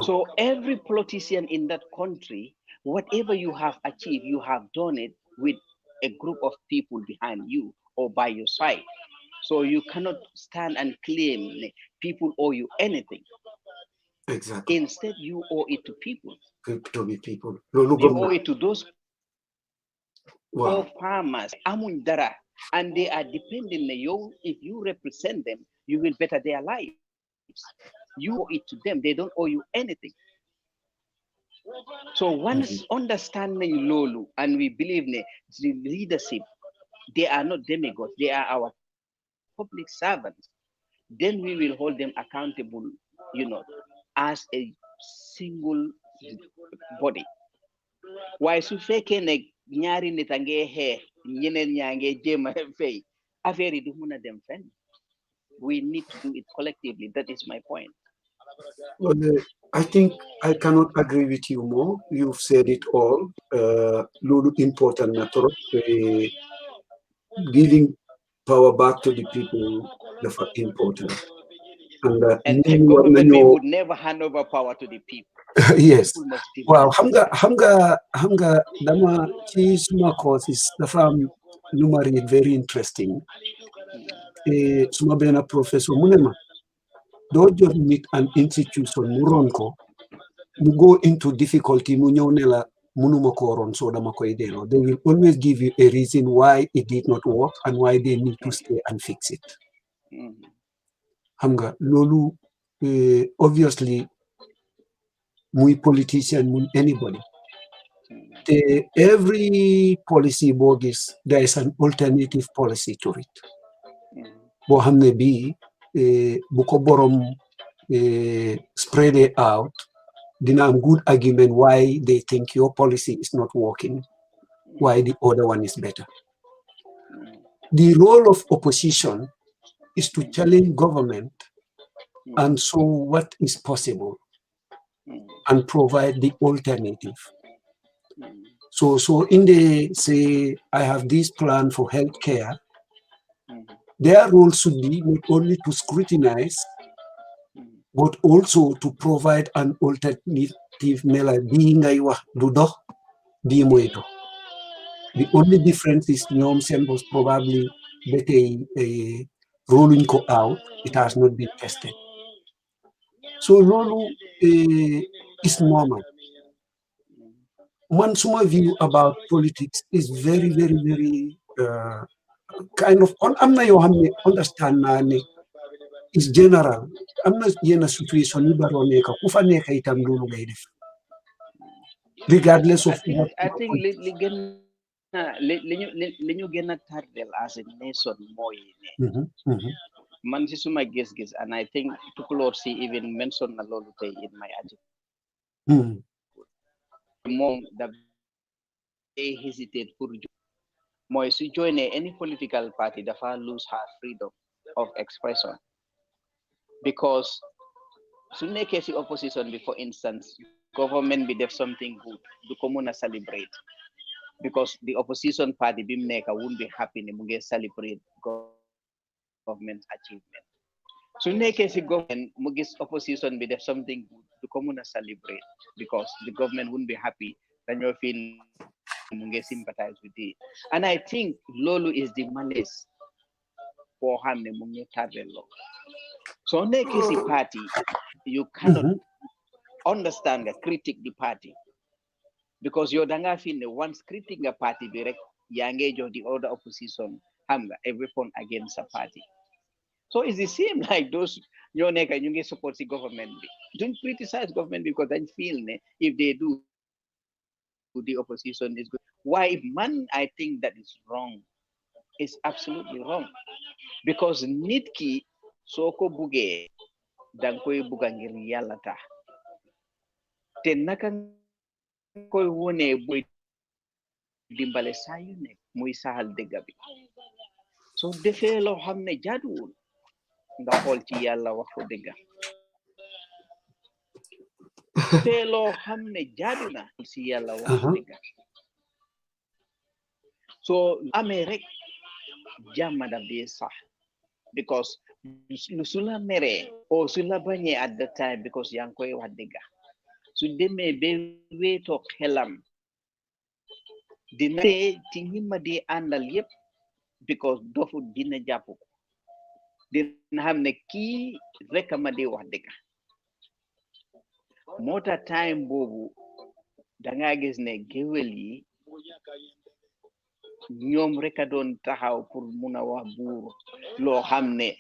So every politician in that country, whatever you have achieved, you have done it with a group of people behind you or by your side. So you cannot stand and claim people owe you anything.
Exactly.
Instead, you owe it to people.
To be people.
You owe it to those poor farmers, amundara, and they are depending on you. If you represent them, you will better their lives. You owe it to them. They don't owe you anything. So once understanding Lulu, and we believe in the leadership, they are not demigods, they are our public servants, then we will hold them accountable, as a single body. Why su fekkee ne ñaari nit a ngee xeex ñeneen ñaa ngee jéem a fay affaire yi du mun a dem fenn. We need to do it collectively. That is my point.
Well, I think I cannot agree with you more. You've said it all. Lulu important matter. Giving power back to the people is important. And
the government would never hand over power to the people.
Yes. Wow. Hamga dama ci suma courses dafa am numari very interesting. Suma bena professor munema do jot nit an institution mu ron ko mu go into difficulty mu ñew ne la munuma ko ron so dama koy delo. They will always give you a reason why it did not work and why they need to stay and fix it. Hamga lolu obviously muy politician muy anybody. Every policy bogus, there is an alternative policy to it. Bo hamne bi buko borom spread it out. Dina am good argument why they think your policy is not working, why the other one is better. The role of opposition is to challenge government and show what is possible and provide the alternative. So in the say, I have this plan for healthcare, their role should be not only to scrutinize, but also to provide an alternative mela being the only difference is Nyom Sen was probably better rolling out, it has not been tested. So Lulu is normal. One summa view about politics is very, very, very kind of I'm not understand is general. I'm not in a situation regardless of what.
I think liñu gëna tardel as a nation moy man ci suma gis-gis, and I think Tukulor si even mentioned na lolu tay in my article. Mom da hesitate pour moy su join any political party dafa lose her freedom of expression, because su nekké ci opposition bi, for instance, government be def something good, du ko mëna celebrate, because the opposition party bim nekka won't be happy ne mu ngi celebrate government achievement. Su nekké ci government mu gis opposition be def something good, du ko mëna celebrate, because the government won't be happy, dañoo feel mu ngi sympathize with it. And I think lolu is the malaise for xamne mu ngi tardel lo. So nekké ci party, you cannot understand nga critique the party because yow da nga feel ne once critique nga party bi rek yaa ngi jox the other opposition xam nga a weapon against a party. So it's the same like those ñoo nekk ñu ngi support the government bi don't criticize government because dañ feel ne if they do the opposition is good. Why man I think that is wrong. It's absolutely wrong because nit ki soo ko buggee dang koy bugga ngir yàlla tax te naka koy wone boy dimbale saa yu nekk muy saxal dëgg bi soo defee loo xam ne jaaduwul nga xool ci yàlla wax ko dëgg te loo xam ne jaadu na ci yàlla wax ko dëgg soo amee rek jàmm daf dee sax because su la meree o su la bañee at the time because yaa ngi koy wax dëgg su demee ba weetoo xelam dina ci ñi ma di àndal yépp because dofu dina jàpp ko dina xam ne kii rek ma di wax dëgg moo tax time boobu danga gis ne géwél yi ñoom rek a doon taxaw pour mun a wax buur loo xam ne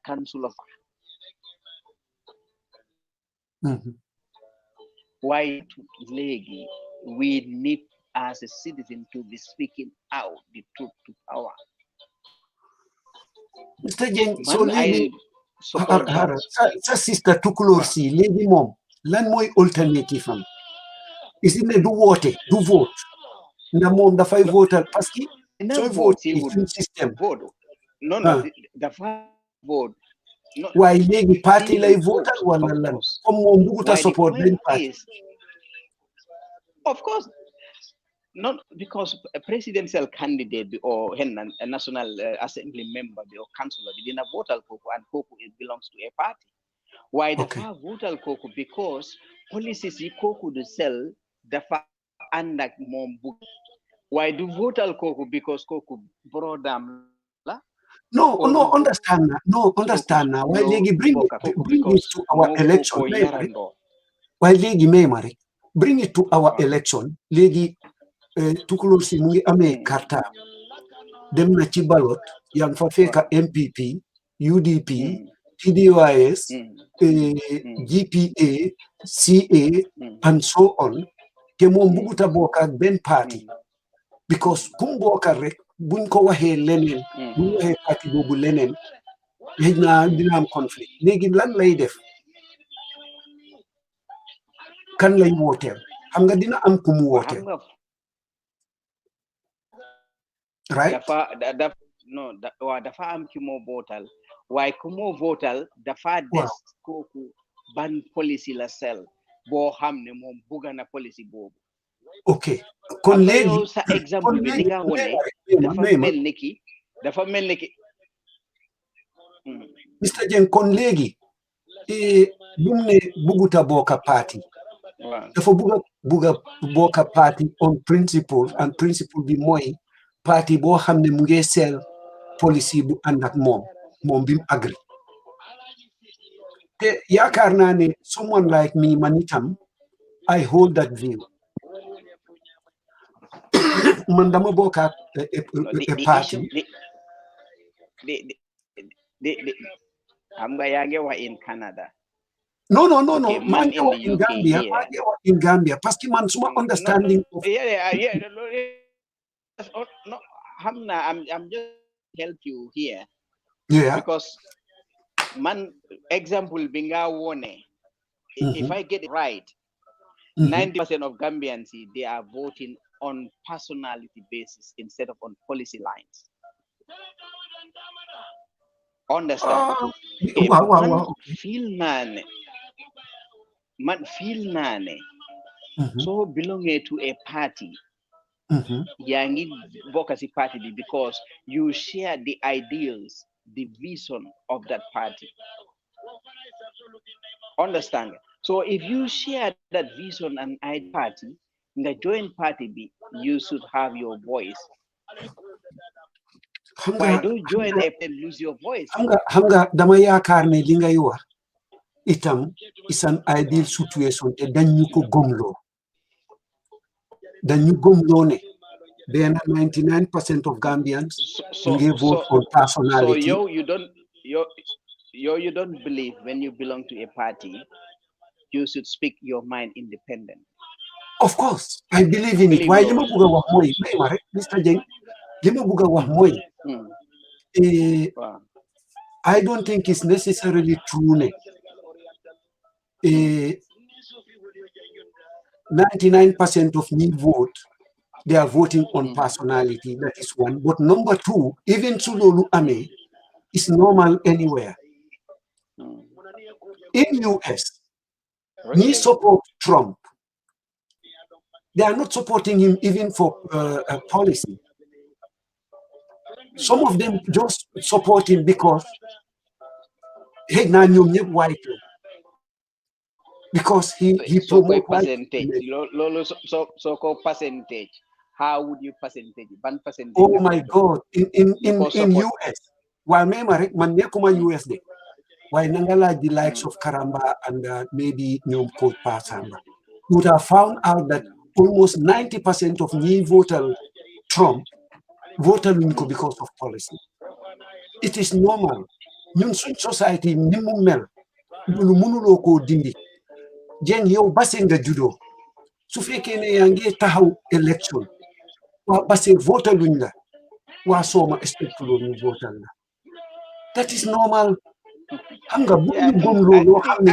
council of why léegi we need as a citizen to be speaking out the truth to power.
Mr. Jeng, so léegi sa sister Tukulóor si léegi moom lan mooy alternative am is it ne du woote du vote ndax moom dafay votal parce que sooy vote ci système
non dafa vote
waaye léegi parti lay votal wala lan comme moom buguta support benn parti
of course not because a presidential candidate or a national assembly member or councillor didn't vote koko and koko it belongs to a party why the vote koko because policies koko do sell the andak mom book why do vote koko because koko brodam la
no understand now why legi bring it to our election why legi may bring it to our election legi Tukulóor si mu ngi amee karta dem na ci ballot yaa ngi fa fekk MPP UDP TDYS GPA CA and so on te moom buguta bokk ak benn parti because kum bokk rek buñ ko waxee leneen buñ waxee parti boobu leneen xëy na dina am conflit léegi lan lay def kan lay wooteel xam nga dina am ku mu wooteel right
dafa am ki moo votal waaye ku moo votal dafa des kooku ban policy la sel boo xam ne moom bugga na policy boobu
ok kon léegi
sa exemple bi li nga wone dafa mel ni ki
Mr. Jeng kon léegi bum ne buguta bokka party dafa bugga bokka party on principle and principle bi mooy parti boo xam ne mu ngi sell policy bu ànd ak moom bi mu agree te yaakaar naa ne someone like me man itam I hold that view man dama bokkaat a party
xam nga yaa ngi wax in Canada
no maa ngi wax in Gambia parce que man suma understanding
no, I'm just help you here.
Yeah.
Because man example binga wone. If I get it right, 90% of Gambians they are voting on personality basis instead of on policy lines. Understand?
Wow.
Man feel nane. So belonging to a party. Yangi Bokasi party because you share the ideals, the vision of that party. Understand? So if you share that vision and idea party, in the joint party, you should have your voice. Why don't join and lose your voice?
Hanga dama yaakaar ne li ngay wax itam is an ideal situation te dañu ko gomlo ne then 99% of Gambians give vote on personality.
So you don't believe when you belong to a party you should speak your mind independent.
Of course, I believe in it. Why lima buga wax moy Mr. Jeng, lima buga wax moy I don't think it's necessarily true ne 99% of me vote, they are voting on personality. That is one. But number two, even Sulolu Ame is normal anywhere. In US, me support Trump. They are not supporting him even for policy. Some of them just support him because hey, white. Because he promotes
percentage. So called percentage. How would you percentage? One percentage.
Oh my God! In US, while man US de, why nangala the likes of Karamba and maybe Nyom Coach Pasamba, would have found out that almost 90% of me voted Trump voted because of policy. It is normal. Nyum society nimu mel, munu ko dindi. Jeng yow basenga judo. Su fekkee ne yaa ngi taxaw election waa base vote luñ la waa sooma expect loolu ñu votal la that is normal xam nga bu ñu gom loolu xam ne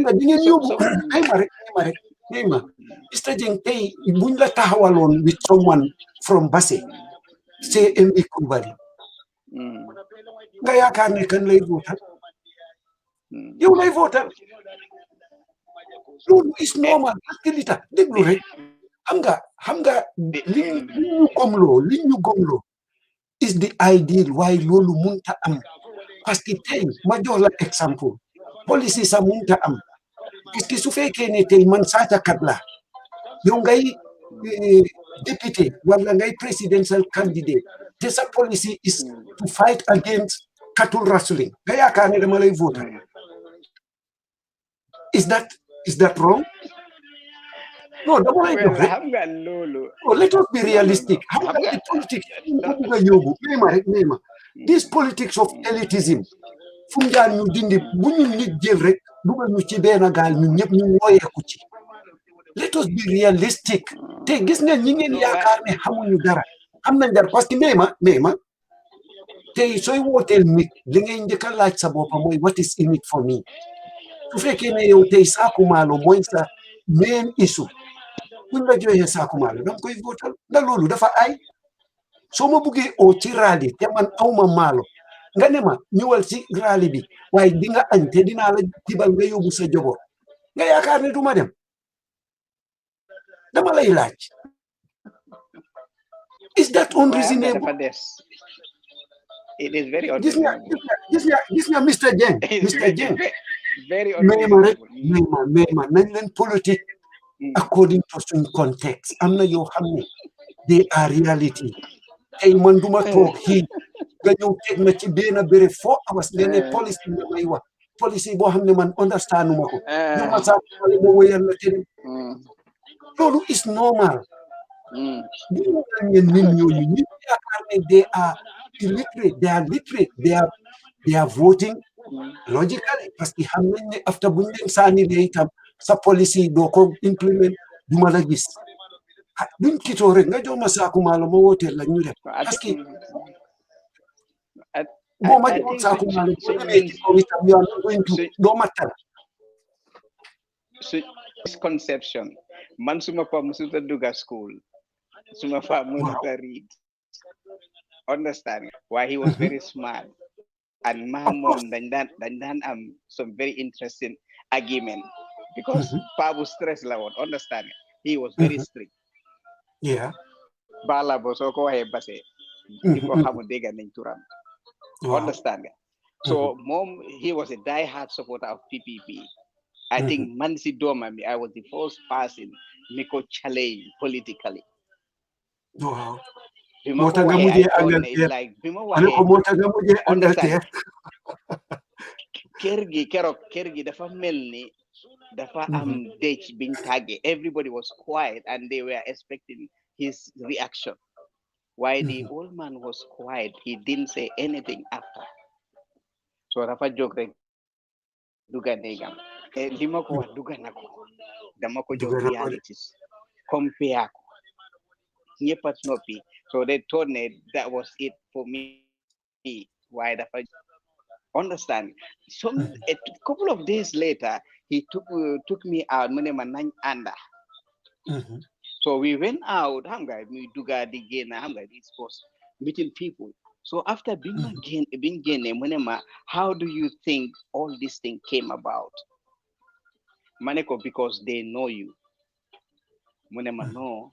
nga di ngeen yóbbu ay ma Mr. Jeng tey buñ la taxawaloon with someone from Basse c'est MB Coulibaly nga yaakaar ne kan lay votal yow lay votal loolu is normal parce que li tax déglu rek xam nga li ñu gomloo is the ideal waaye loolu munta am parce que tey ma jox la exemple policy sa munta am parce que su fekkee ne tey man saacakat la yow ngay député wala ngay presidential candidate te sa policy is to fight against cattle rustling nga yaakaar ne dama lay voter is that wrong? No, let us be realistic. How can the politics this politics of elitism funjaan ñu dindi bu ñu nit jël rek dugal ñu ci benn gaal ñun ñëpp ñu woyeeku ci let us be realistic te gis nga ñi ngeen yaakaar ne xamuñu dara xam nañ dara parce que meema tey sooy wooteel nit li ngay njëkk a laaj sa bopp mooy what is in it for me su fekkee ne yow tey saaku maalo mooy sa main issue buñ la joxee saaku maalo danga koy votal da loolu dafa ay soo ma buggee oo ci rally te man awma maalo nga ne ma ñëwal ci rally bi waaye di nga añ te dinaa la tibal nga yóbbu sa jogo nga yaakaar ne du ma dem dama lay laaj is that unreasonable?
It is very unreasonable.
Gis nga Mr. Jeng
very unreasonable.
Mema nañ leen politique according to some context am na yoo xam ne they are reality tey man duma toog xii nga ñëw teg ma ci benn béréb 4 hours nga ne policy nga may wax policy boo xam ne man understanduma ko ñu ma saa xale ma wéyal la tene loolu is normal bu ñu ngeen nit ñooñu ñu yaakaar ne they are illiterate they are voting logically parce que xam nañ ne after bu ñu leen saani lee itam sa policy doo ko implement du ma la gis duñ kitoo rek nga jox ma saaku maalo ma wooteel la ñu def parce que boo ma jox saaku maalo boo demee ci kaw itam you are not going to doo ma tal
misconception man suma pa musuta duga school suma pa musuta read understand why he was very smart and Mahmoud dañ daan am some very interesting argument because Pabu stress la woon understand he was very strict
yeah
bala bo soo ko waxee base di ko xamul dégg nañ turam understand so mom he was a die-hard supporter of PPP I think man si doomam I was the first person mi ko challenge politically
wow
moo tax nga mujjee Angleterre
ane ko moo tax nga mujjee Angleterre
kër gi dafa mel ni dafa am dëj biñ tàgge. Everybody was quiet and they were expecting his reaction. Why the old man was quiet, he didn't say anything after. So dafa jóg rek duga néegam. Li ma ko wax duga na ko. Dama ko jox realities. Compare ko. Ñëpp a noppi. So they told me that was it for me. Why dafa understand. A couple of days later, he took me out. Mu ne ma nañ ànda. So we went out. Xam nga muy duga di génn xam nga this was meeting people. So after being mu ne ma, how do you think all this thing came about? Ma ne ko because they know you. Mu ne ma no,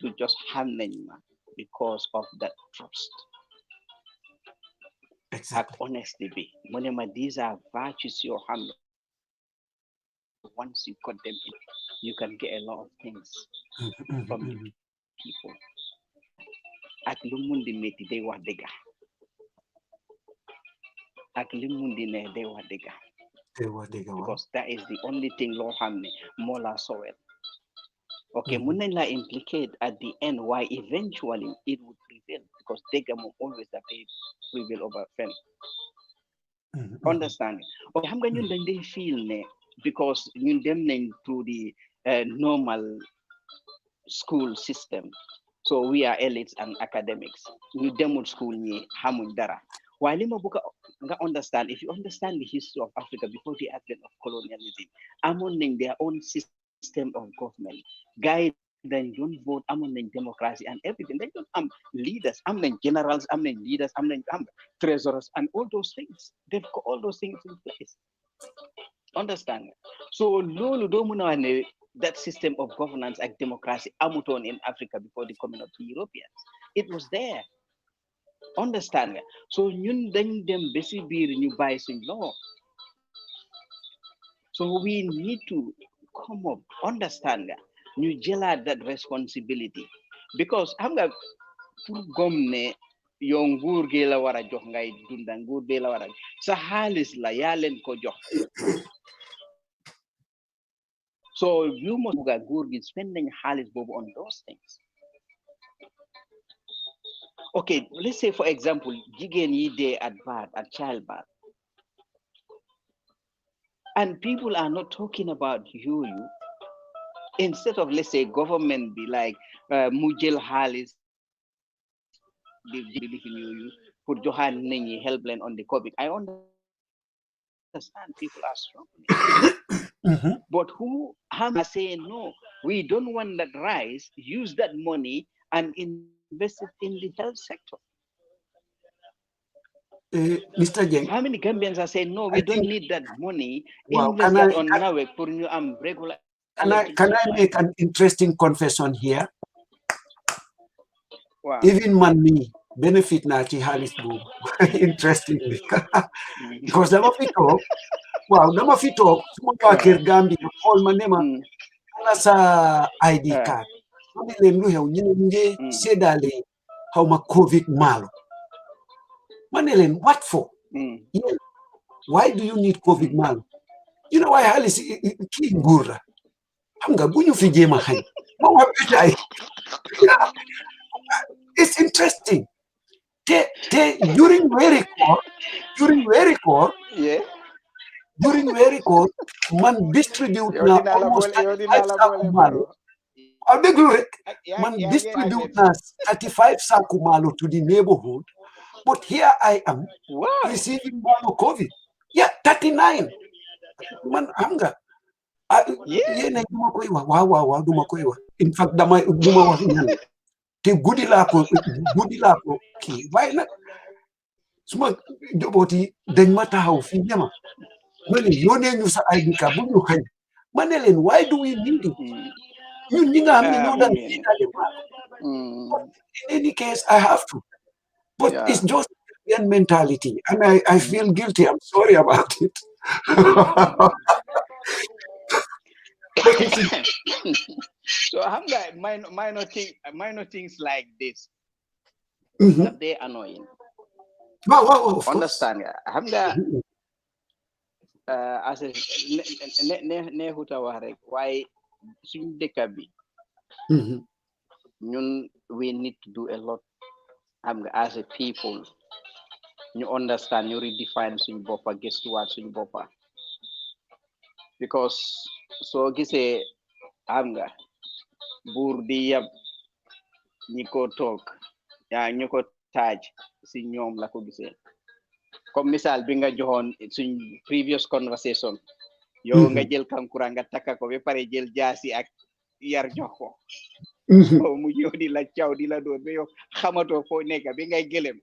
to just xam nañ ma because of that trust.
Exactly.
Honesty be. Mu ne ma these are virtues yoo xam ne once you got them in, you can get a lot of things from people. Ak lu mundi metti day wax dëgga. Ak lu mundi ne day wax dëgga. Because that is the only thing loo xam ne moo la sowel. Okay, mun nañ la implicate at the end why eventually it would prevail because dëgga moom always dafay prevail over fen. Understand? Okay, xam nga ñun dañ day feel ne because ñun dem nañ through the normal school system. So we are elites and academics. Ñu demul school ñi xamuñ dara. Waaye li ma bëgg nga understand, if you understand the history of Africa before the advent of colonialism, amoon nañ their own system of government. Guys dañ doon vote, amoon nañ democracy and everything. Dañ doon am leaders, am nañ generals, am nañ leaders, am nañ treasurers and all those things. They've got all those things in place. Understand? So loolu doo mun a wax ne that system of governance and democracy amutoon in Africa before the coming of the Europeans. It was there. Understand nga? So ñun dañ dem ba si biir ñu bàyyi suñ law. So we need to come up, understand nga? Ñu jëlaat that responsibility. Because xam nga pour gom ne yow nguur gi la war a jox ngay dunda nguur gi la war a sa xaalis la yaa leen ko jox. So you must buga nguur gi spending xaalis boobu on those things. Okay, let's say for example, jigéen yi dee at birth, at childbirth. And people are not talking about you. Instead of, let's say, government be like, mujel halis, for Johan Nengi helpline on the COVID. I understand people are struggling. But who are saying, no, we don't want that rise, use that money and invest it in the health sector.
Mr. Jeng.
How many Gambians are saying, no, we don't need that money, invest that on NAWEC for new regular.
Can I make an interesting confession here?
Wow.
Even me benefit na ci halis bu interestingly because dama fi tok suma wa kër Gambia xol ma nema ana sa ID card mo ne len lu xew ñu ngi sédalé xawma COVID malo ma ne len what for? Yeah. Why do you need COVID malo? You know why halis ki nguur la xam nga buñu fi jema xañ ma wa betay. It's interesting. During very core, man distribute na almost 35 saku malo. Man distribute na 35 saku malo to the neighborhood, but here I am receiving malo COVID. Yeah, 39. Man, hanga. Wow, duma ko iwa. In fact, duma wax ñan. Te guddi laa ko kii waaye nag suma joboti dañ ma taxaw fii ñema ma ne yónnee ñu sa ID card bu ñu xañ ma ne leen why do we need it ñun ñi nga xam ne ñoo daan séddale in any case I have to but it's just Indian mentality and I feel guilty. I'm sorry about it.
So I'm like minor things like this. They're annoying.
Wow,
understand? as a neexuta wax rek waaye suñ dëkk bi ñun we need to do a lot xam nga as a people ñu understand ñu redefine suñ boppa gëstuwaat suñ boppa because soo gisee xam nga buur di yab ñi ko toog yaa ñu ko taaj si ñoom la ko gisee comme misaal bi nga joxoon suñ previous conversation yow nga jël kankura nga takka ko ba pare jël jaasi ak yar jox ko mu ñëw di la caw di la doon ba yow xamatoo foo nekk bi ngay gëlem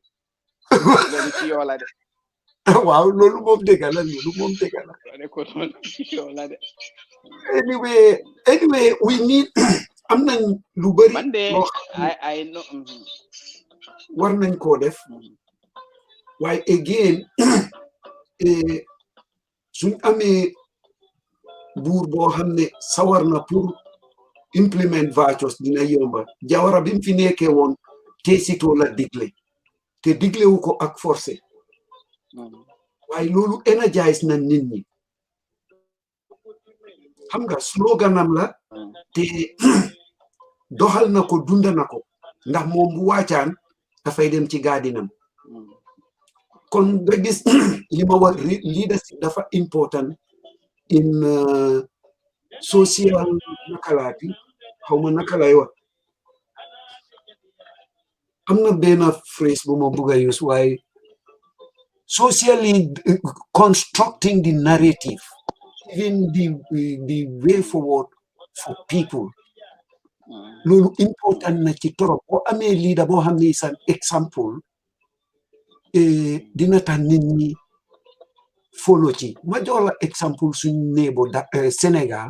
loolu ci yoo la de
waaw loolu moom dëgg la loolu moom dëgg la
ne ko loolu ci yoo la de
anyway we need am nañ lu bari
man de I know
war nañ koo def waaye again suñ amee buur boo xam ne sawar na pour implement values dina yomba Jawara bi mu fi nekkee woon teesitoo la digle te diglewu ko ak forcé waaye loolu energise na nit ñi xam nga sloganam la te doxal na ko dunda na ko ndax moom bu waacaan dafay dem ci gaadinam kon nga gis li ma wax leadership dafa important in social nakalaati xaw ma naka lay wax am na benn phrase bu ma bugg a use waaye socially constructing the narrative even the way forward for people loolu important na ci torop boo amee leader boo xam ne is an example dina tax nit ñi follow ci ma jox la exemple suñ néebo Sénégal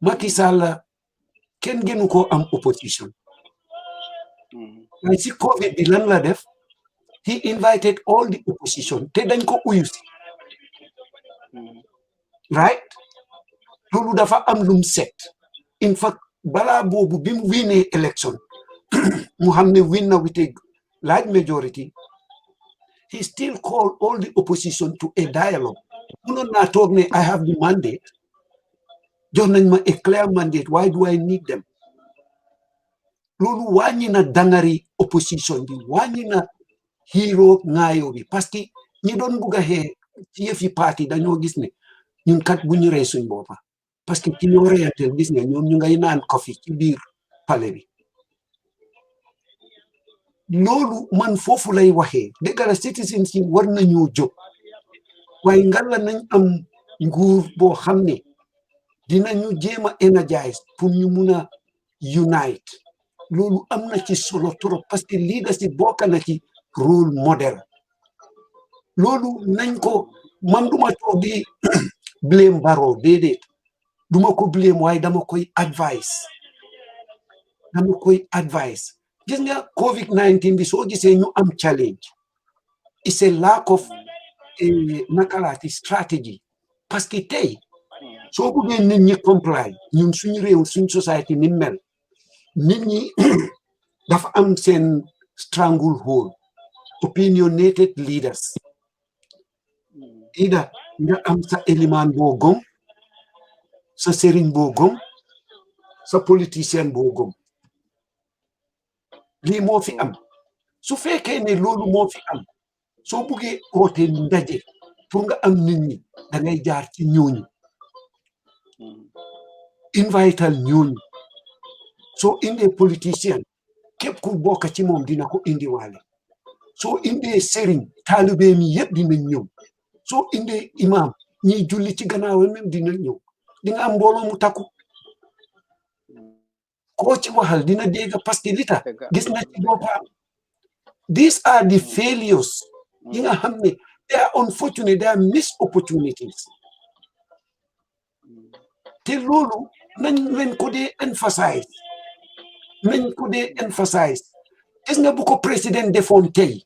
Macky Sall kenn gënu ko am opposition waaye si Covid bi lan la def he invited all the opposition te dañ ko uyu si right loolu dafa am lum set in fact balaa boobu bi mu winee election mu xam ne win na with a large majority he still called all the opposition to a dialogue munoon naa toog ne I have the mandate jox nañ ma a clear mandate why do I need them loolu wàññi na dangari opposition bi wàññi na hero ngaayo bi parce que ñi doon bugg a xee ci yëfi parti dañoo gis ne ñun kat bu ñu rey suñ boppa parce que ci ñoo reyanteel gis nga ñoom ñu ngay naan coffee ci biir palais bi loolu man foofu lay waxee dëgg la citizens yi war nañoo jóg waaye ngalla nañ am nguur boo xam ne dinañu jéem a energize pour ñu mun a unite loolu am na ci solo trop parce que leadership bokk na ci rôle modèle loolu nañ ko man duma toog di blame Barrow déedéet duma ko blame waaye dama koy advice gis nga COVID-19 bi soo gisee ñu am challenge it's a lack of nakalaati strategy parce que tey soo bëggee nit ñi comply ñun suñu réew suñ society ni mel nit ñi dafa am seen stranglehold opinionated leaders ida nga am sa élimaan boo gom sa sëriñ boo gom sa politicien boo gom lii moo fi am su fekkee ne loolu moo fi am soo buggee oote ndaje pour nga am nit ñi da ngay jaar ci ñooñu invital ñooñu soo indee politicien képp ku bokk ci moom dina ko indiwaale soo indee sëriñ taalibe mi yëpp dina ñëw soo indee imam ñiy julli ci gannaawam même dina ñëw di nga am mbooloo mu takku koo ci waxal dina dégg parce que li tax gis na ci boppam these are the failures yi nga xam ne they are unfortunate they are missed opportunities te loolu nañ leen ko dee emphasize gis nga bu ko président defoon tey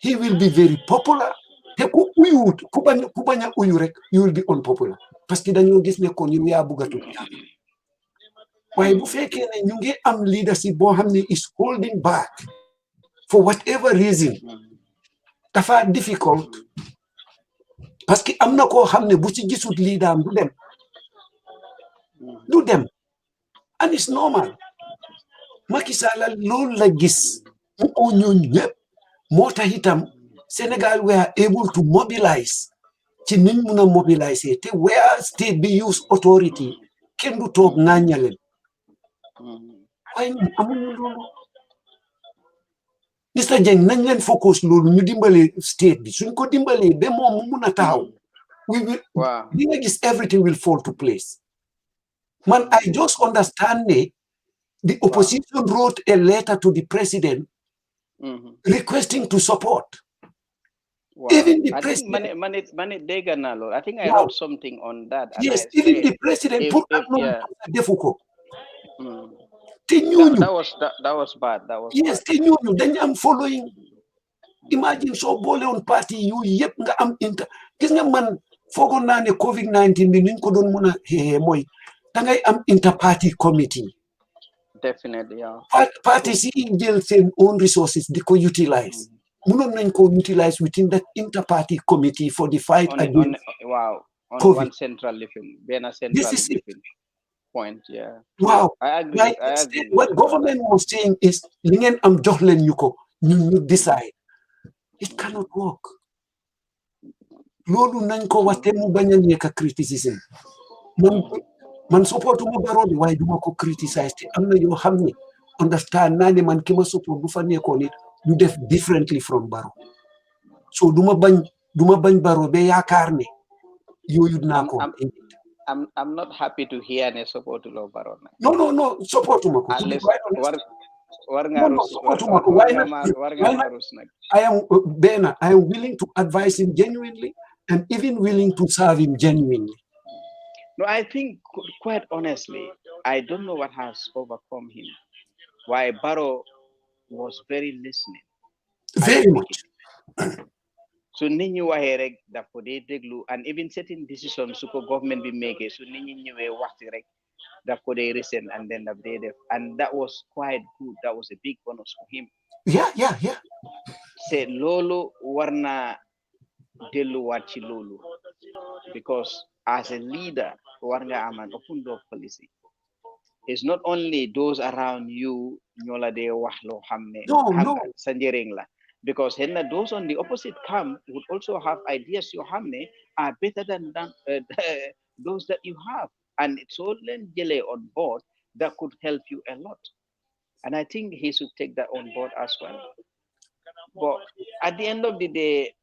he will be very popular te ku uyuwut ku bañ a uyu rek you will be unpopular parce que dañoo gis ne kon yow yaa buggatu waaye bu fekkee ne ñu ngi am leadership boo xam ne is holding back for whatever reason dafa difficult parce que am na koo xam ne bu ci gisut lii daam du dem du dem and it's normal Macky Sall loolu la gis mu oo ñooñu ñëpp moo tax itam Sénégal we are able to mobilize ci niñ mun a mobiliser te where state bi use authority kenn du toog ŋàññaleen waaye ñun amuñu loolu Mr Jeng nañ leen focus loolu ñu dimbale state bi suñ ko dimbalee ba moom mu mun a taxaw we will di nga gis everything will fall to place man I just understand ne the opposition wrote a letter to the president requesting to support. Even the president.
I think I wrote something on that.
Yes, even the president put that difficult.
That was bad.
Yes, then I'm following. Imagine so bole on party you yep nga am inter. Gis nga man fogo na ne COVID-19 bi ñu ko doon mëna moy da ngay am inter-party committee.
Definitely, yeah.
Parties in jël seen own resources they could utilize. Mënon nañ ko utilize within that inter-party committee for the fight against
COVID. One central living, point, yeah.
Wow.
I agree.
What government was saying is li ngeen am jox leen ñuko ñu decide. It cannot work. Lolu nañ ko waté mu baña nekk criticism. Man support mo Barrow bi waaye duma ko criticize te am na yoo xam ne understand naa ne man ki ma support bu fa nekkoon it ñu def differently from Barrow so duma bañ Barrow ba yaakaar ne yooyu naa ko
I'm not happy to hear ne support lo Barrow
no support ma ko I am willing to advise him genuinely and even willing to serve him genuinely.
No, I think, quite honestly, I don't know what has overcome him. Why Barrow was very listening.
Very much.
So ninyi waherek da for de deglu and even certain decisions suko government be make so ninyi ñëwé waxti rek da for de listen and then they def and that was quite good. That was a big bonus for him.
Yeah.
Say lolo warna delu wachi lolo because as a leader warga aman open door policy. It's not only those around you nyola de wax lo xamne sa njering la because those on the opposite camp would also have ideas you hamne are better than those that you have and it's all jele on board that could help you a lot and I think he should take that on board as well. But at the end of the day,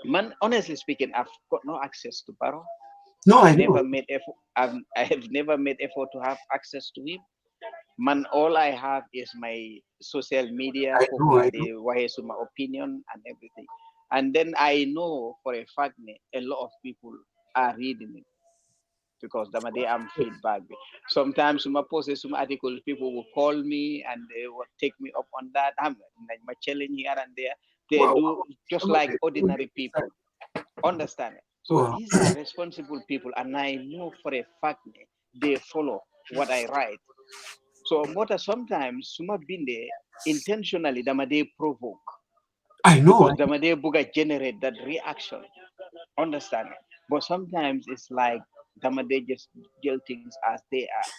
man, honestly speaking, I've got no access to Barrow.
No,
I have never made effort to have access to him. Man, all I have is my social media, my opinion and everything. And then I know for a fact a lot of people are reading it because they am feedback. Sometimes some posts, some articles, people will call me and they will take me up on that. I'm like my challenge here and there. They do just like ordinary people. Understand it? So these are responsible people, and I know for a fact they follow what I write. So what sometimes Suma Binde intentionally they provoke.
I know.
Because they buga generate that reaction. Understand it? But sometimes it's like they just deal things as they are.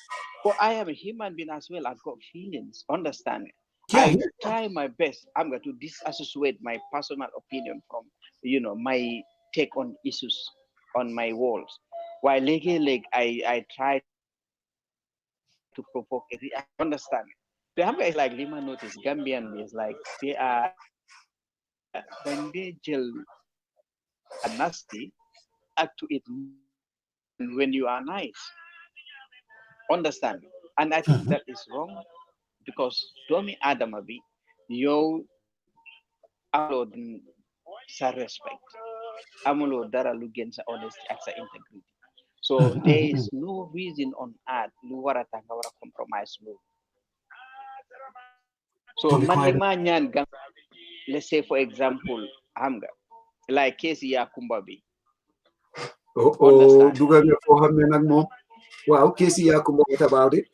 But I am a human being as well. I've got feelings. Understand it? I try my best. I'm going to disassociate my personal opinion from, my take on issues on my walls. While I try to provoke a reaction. Understand? The Gambia is like Lima notice. Gambian is like they are when they gel are nasty, act to it when you are nice. Understand? And I think that is wrong because Domi Adamabi, you upload sa respect. Amulo dara lugen sa honesty at sa integrity. So there is no reason on earth luwara wara compromise law. So manyan let's say for example, Hamga, like Casey Yakumbabi.
Duga nga fo xamne nak mom. Wow, Casey Yakumba, what about it?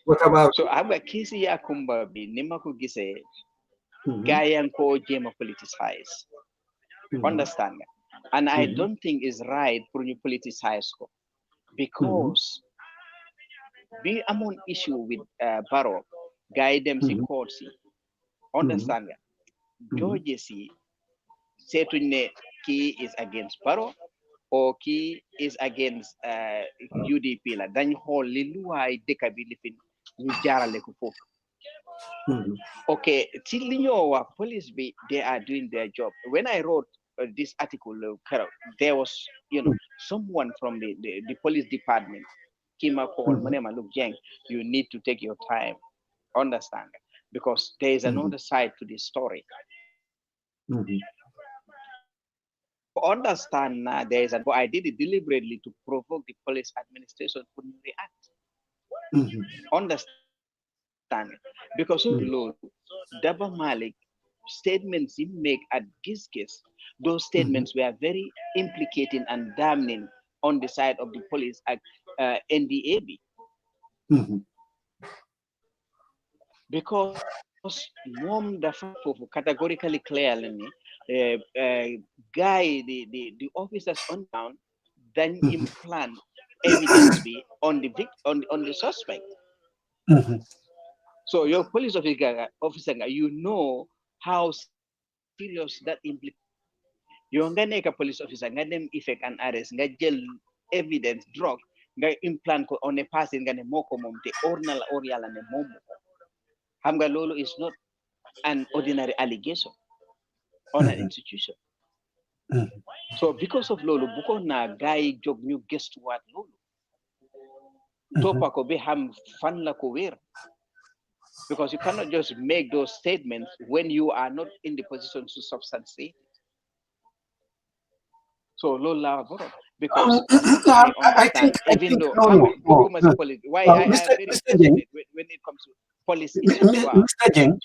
What about
so Hamga Casey Yakumbabi, nima ko gise gayan ko jema politicize. Understand nga? And I don't think it's right for you politicize ko because we among issue with Barrow guide them si court si. Understand nga? Judges si setuñ ne key is against Barrow or key is against UDP la dañ xool li luwaay dëkk bi lifin ñu jaarale ko foofu. Okay, ci li ñoo wax police bi they are doing their job. When I wrote this article, there was, someone from the police department came up called Manema, look, Jeng, you need to take your time, understand, because there is another side to this story. Understand now, there is I did it deliberately to provoke the police administration to react. Understand, because of law, Daba Malik statements he make at Giss Giss, those statements were very implicating and damning on the side of the police at NDAB. Because mom the categorically clearly guy the officers on down then implant evidence be on the on the suspect. So your police officer, you know how serious that implicates. You nga nekk police officer nga dem effect and arrest nga jël evidence drug nga implant ko on a person nga ne moko mom te ornal or yalla ne mom xam nga lolu is not an ordinary allegation on an institution. So because of lolu bu na gaay jog ñu gestuwaat lolu topa ko be xam fan la ko wér. Because you cannot just make those statements when you are not in the position to substantiate. So Lola, because
I think
even though why I am very passionate when it comes to policy issues.
Mr. Jeng,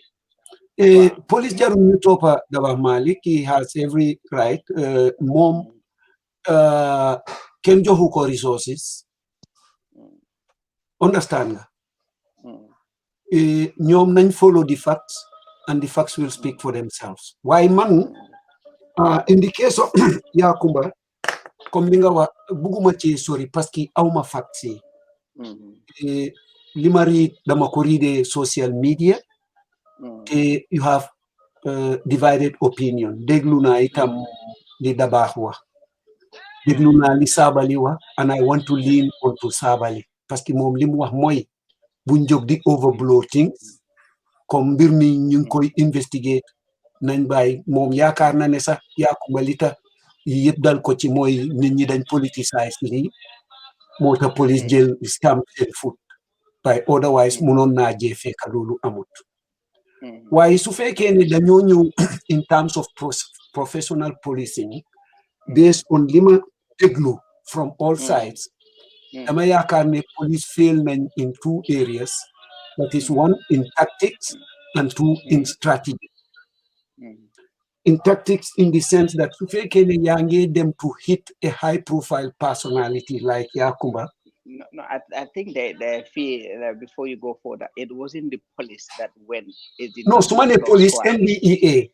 police jarum ñu topa Daba Malik, he has every right. Mom ken joxu ko resources. Understand nga? Ñoom nañ follow the facts and the facts will speak for themselves. Why man in the case of Yakumba comme li nga wax buguma ci sori parce que awma facts yi li ma read dama ko read social media te you have divided opinion déglu naa itam li Dabaax wax déglu naa li Sabally wax and I want to lean onto Sabally parce que moom li mu wax mooy buñ jóg di overblow things comme mbir mi ñu ngi koy investigate nañ bàyyi moom yaakaar na ne sax Yakumba li tax yëpp dal ko ci mooy nit ñi dañ politicize lii moo tax police jël stamp seen foot waaye otherwise munoon naa jee fekk loolu amut waaye su fekkee ne dañoo ñëw in terms of professional policing based on li ma déglu from all sides dama yaakaar ne police fail nañ in two areas, that is one in tactics and two in strategy. In tactics in the sense that su fekkee ne yaa ngi dem to hit a high profile personality like Yakumba.
No, I think they feel before you go further, it wasn't the police that went.
No, so many police, NDEA.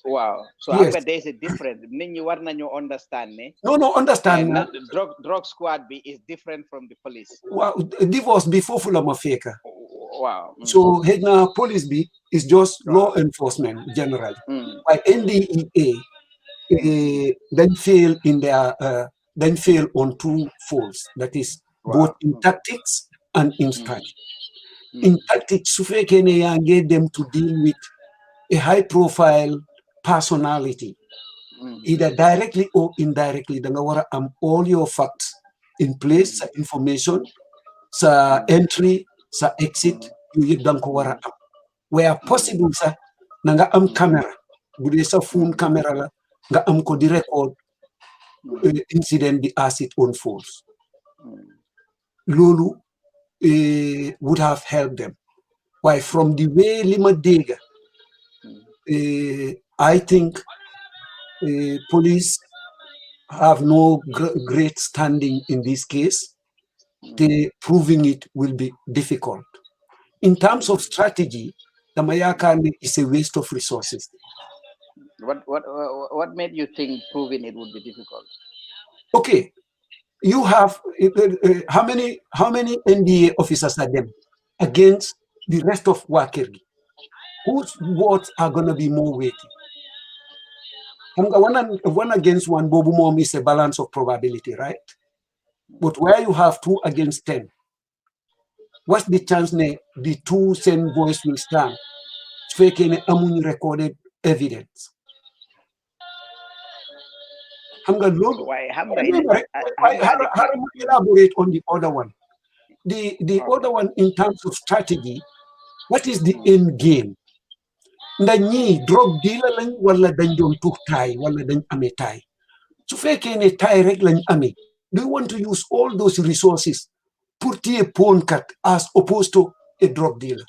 Wow. So
yes.
There's a difference. You understand, ne?
No, understand.
Drug squad is different from the police.
Wow, divorce before Fulama Faker.
Wow.
So Hedna police is just law enforcement generally. By NDEA, then fail in their then fail on two folds. That is both in tactics and in strategy. In tactics, Sufekene get them to deal with a high profile personality, either directly or indirectly. Dangawara all your facts in place, information, sa entry, sa exit, you dankawara where possible, sa nanga camera, bude sa phone camera la, nga ko di record incident the as it unfolds. Lulu would have helped them. Why, from the way Lima Dega, I think police have no great standing in this case. Proving it will be difficult. In terms of strategy, the Mayakani is a waste of resources.
What made you think proving it would be difficult?
Okay, you have how many NDA officers are them against the rest of Wakirgi? Whose words are going to be more weighty? One against one, Bobu Mom is a balance of probability, right? But where you have 2 against 10, what's the chance the 2 same voice will stand? Faking amun recorded evidence.
So why
elaborate on the other one? The other one in terms of strategy, what is the end game? Ndañi drug dealer lañ wala dañ doon tux taay wala dañ amee taay su fekkee ne taay rek lañ amee do you want to use all those resources pour téye pawn kat as opposed to a drug dealer?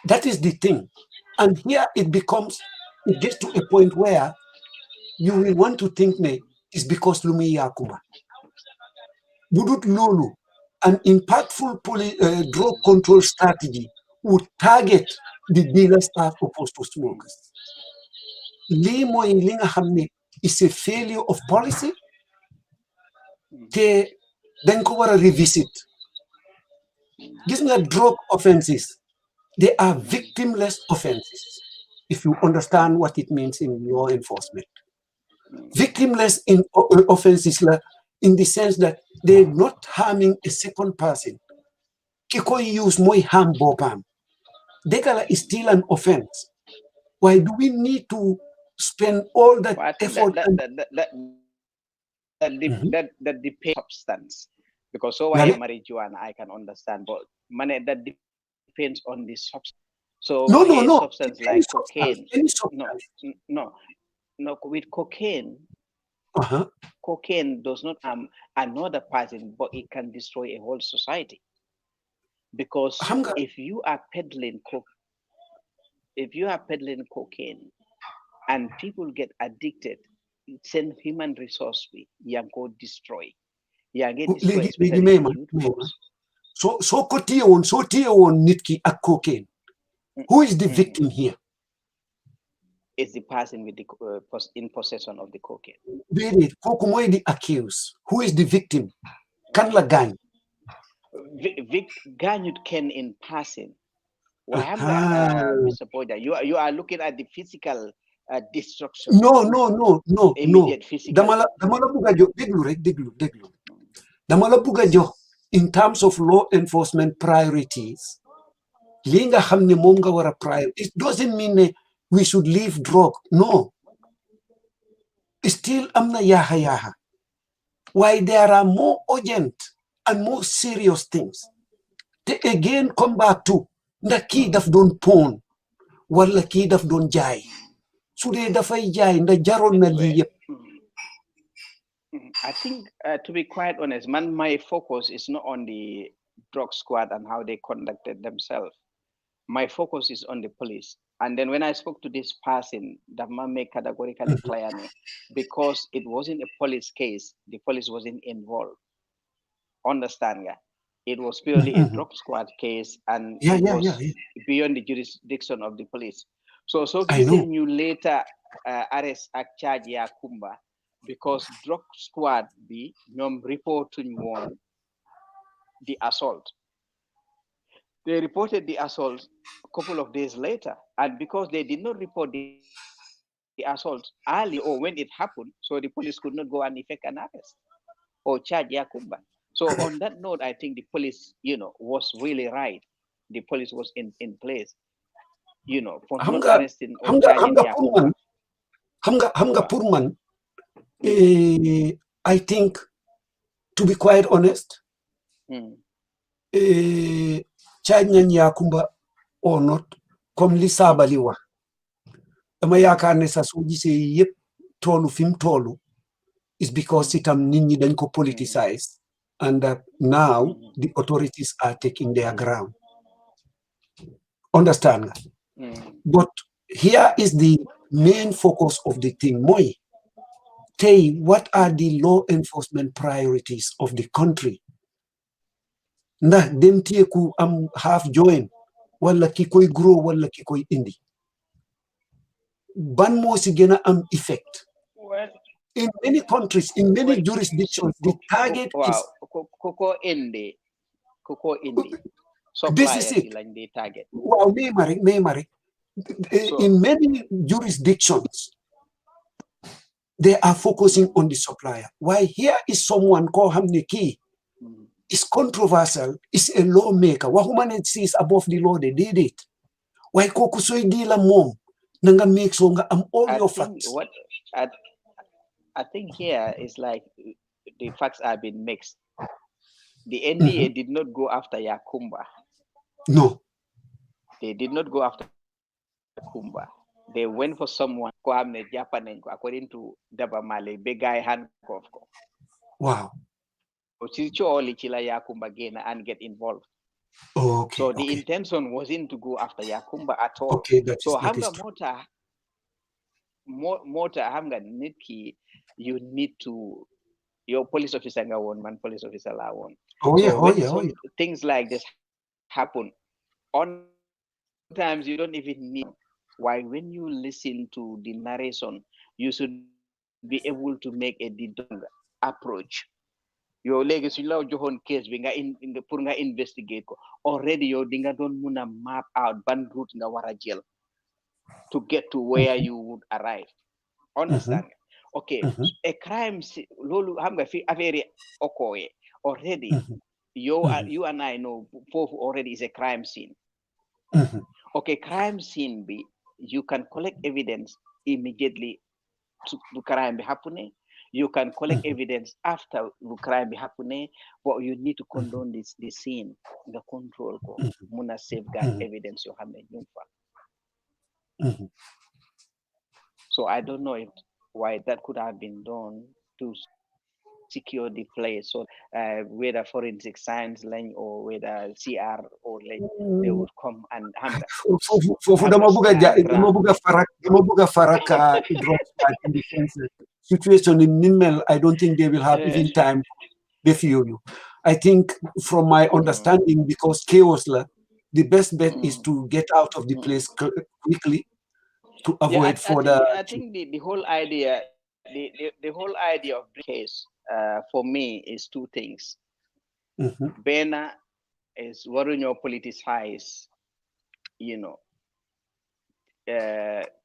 That is the thing. And here it gets to a point where you will want to think it's because Lumi Yakuma. Budut Lulu, an impactful drug control strategy would target the dealers as opposed to smokers. Limo in Linga Hamne is a failure of policy. Then go revisit. These are drug offenses. They are victimless offenses, if you understand what it means in law enforcement. Victimless in offenses in the sense that they're not harming a second person. Kiko use moi harm bopam. Degala is still an offense. Why do we need to spend all that effort?
That depends substance. Because so why marijuana I can understand, but money that depends on the substance. So
no.
Substance like cocaine. No, with cocaine. Cocaine does not harm another person, but it can destroy a whole society. Because if you are peddling cocaine and people get addicted, it's a human resource you go destroy. Yeah, get destroyed.
So on nitki a cocaine. Who is the victim here?
Is the person with the in possession of the cocaine.
The accused. Who is the victim? Kan la gang.
Ganyut Ken in passing. Mr. Bojang, you are looking at the physical destruction.
No.
Immediate physical.
Damala buga jo. In terms of law enforcement priorities, linga hamne monga wara prior. It doesn't mean we should leave drug. No. Still amna yaha. Why there are more urgent and more serious things. They again come back to the key daf don pon, wala key daf don jai. So they dafay jai nda jaron na li yep.
I think, to be quite honest, my focus is not on the drug squad and how they conducted themselves. My focus is on the police. And then when I spoke to this person, that man made categorically clear me, because it wasn't a police case, the police wasn't involved. Understand, yeah? It was purely a drug squad case, and it was beyond the jurisdiction of the police. So getting you later arrest at charge Yakumba, because drug squad be reporting one the assault. They reported the assault a couple of days later, and because they did not report the assault early or when it happened, so the police could not go and effect an arrest or charge Yakumba. So on that note, I think the police, was really right. The police was in place, for not arresting or charging Yakumba.
Hamga Purman, I think, to be quite honest, charging Yakumba or not, comme li sabali wa. Dama yaakaar ne sa soo gisee yépp toolu fi mu toolu is because itam nit ñi dañ ko politicize, and that now the authorities are taking their ground. Understand? But here is the main focus of the thing. Moi, Tay, what are the law enforcement priorities of the country? Nah, dem ku am half join, wala ki koy grow, wala ki koy indi. ban moo si gën a am effect.
Well,
In many countries, in many jurisdictions, the target is
Coco Indi.
this is
Suppliers
it.
like the target.
Wow, Mary. In many jurisdictions, they are focusing on the supplier. Why here is someone called Hamniki. It's controversial. It's a lawmaker. What humanity is above the law, they did it. Why kokusoi di la mom? Nanga make songa all your facts.
What I think here is like the facts have been mixed. The NDA did not go after Yakumba.
No.
They did not go after Yakumba. They went for someone according to Daba Male, big guy handcuff.
Wow.
Yakumba and get involved.
Okay.
So the intention wasn't to go after Yakumba at all.
Okay,
so Hamga Mota Hamga Nitki, you need to your police officer police officer one. Things like this happen. On times you don't even need why when you listen to the narration, you should be able to make a deductive approach. Your legacy law johon case we in the purga investigate already your dinga don't muna map out ban route nga wara jail to get to where you would arrive. Understand? Okay, a crime lolu hamga fi affaire okoye already you and I know both already is a crime scene. Okay, crime scene be you can collect evidence immediately to crime be happening. You can collect evidence after the crime be happening, but you need to condone the scene, the control, muna safeguard evidence you have made. So I don't know why that could have been done to secure the place. So whether forensic science line or whether CR or like they would come and handle.
Situation in Nimel, I don't think they will have even time to feel you. I think from my understanding, because chaos, the best bet is to get out of the place quickly to avoid further.
I think the whole idea, the whole idea of the case for me is two things. Bena is what you politicize,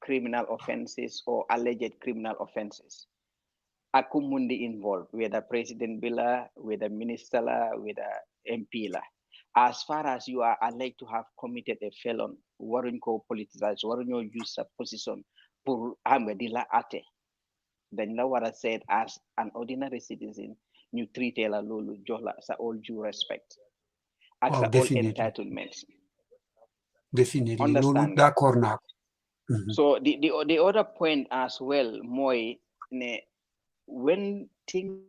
criminal offenses or alleged criminal offenses. Akumundi involved, whether President Bila, whether Minister la, whether MP la. As far as you are alleged to have committed a felon, warun ko politicize, warun you use a position for hamgadila ate. Then la what I said as an ordinary citizen, you treat la lulu jola sa all due respect. As all entitlements.
Definitely.
Understand? So the other point as well, Moy, when things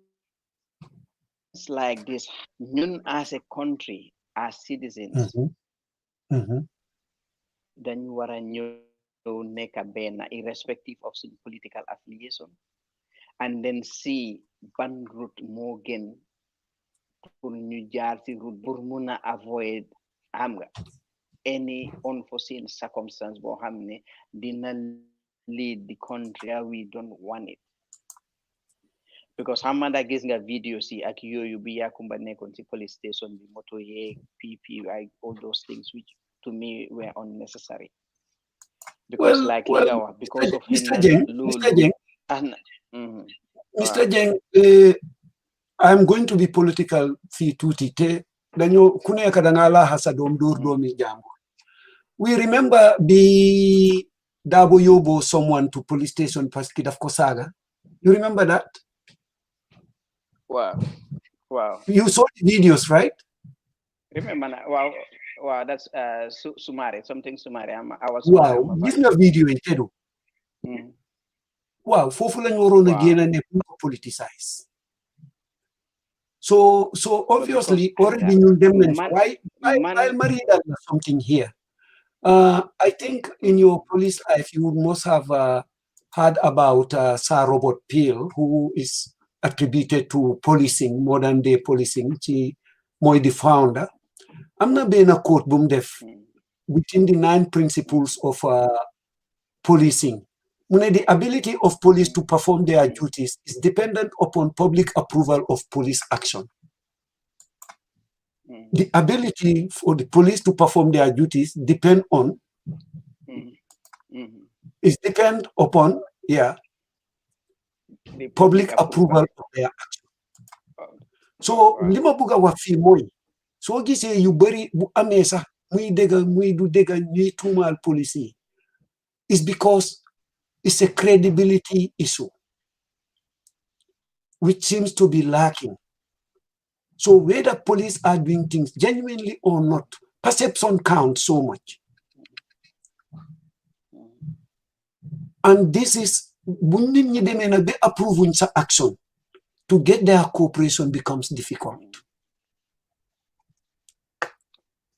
like this, known as a country, as citizens, then you are a new Nekabena, irrespective of some political affiliation, and then see ban route Morgan New Jersey route Burmuna avoid any unforeseen circumstance Bohamne did not lead the country where we don't want it. Because Hamada gives a video see Akiyo Yubiya Kumbane Konti police station, the motor PP, all those things which to me were unnecessary. Because because of
Mr. Jeng, Mr. Jeng, I'm going to be political fee tutite. Danyo kune kadangala hasadom domi jambo. We remember the Dabo Yobo someone to police station Paskid of Kosaga. You remember that?
Wow.
You saw the videos, right?
Remember now. Wow, that's Sumari, something Sumari. I was
this is a video in Tedo. Wow, Fofula Noron again and they politicize. So obviously already knew them. Why Marida something here? I think in your police life you must have heard about Sir Robert Peel, who is attributed to policing, modern day policing, Moy the founder. I'm not being a court boom def within the 9 principles of policing. The ability of police to perform their duties is dependent upon public approval of police action. The ability for the police to perform their duties depend on, is depend upon, the public approval of their action. So lima buga wax fi moy so gisee yu bari bu amé sax muy dégg muy du dégg ñuy tuumal police yi is because it's a credibility issue which seems to be lacking. So whether police are doing things genuinely or not, perception counts so much. And this is when they approve some action, to get their cooperation becomes difficult.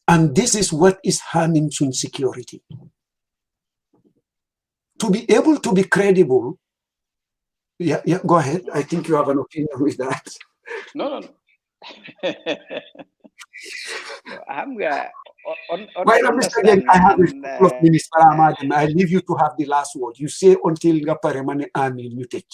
And this is what is harming security. To be able to be credible, go ahead. I think you have an opinion with that.
No.
Wait, Mr. Jeng, I have a couple of minutes. I leave you to have the last word. You say until nga pare mane amin you take.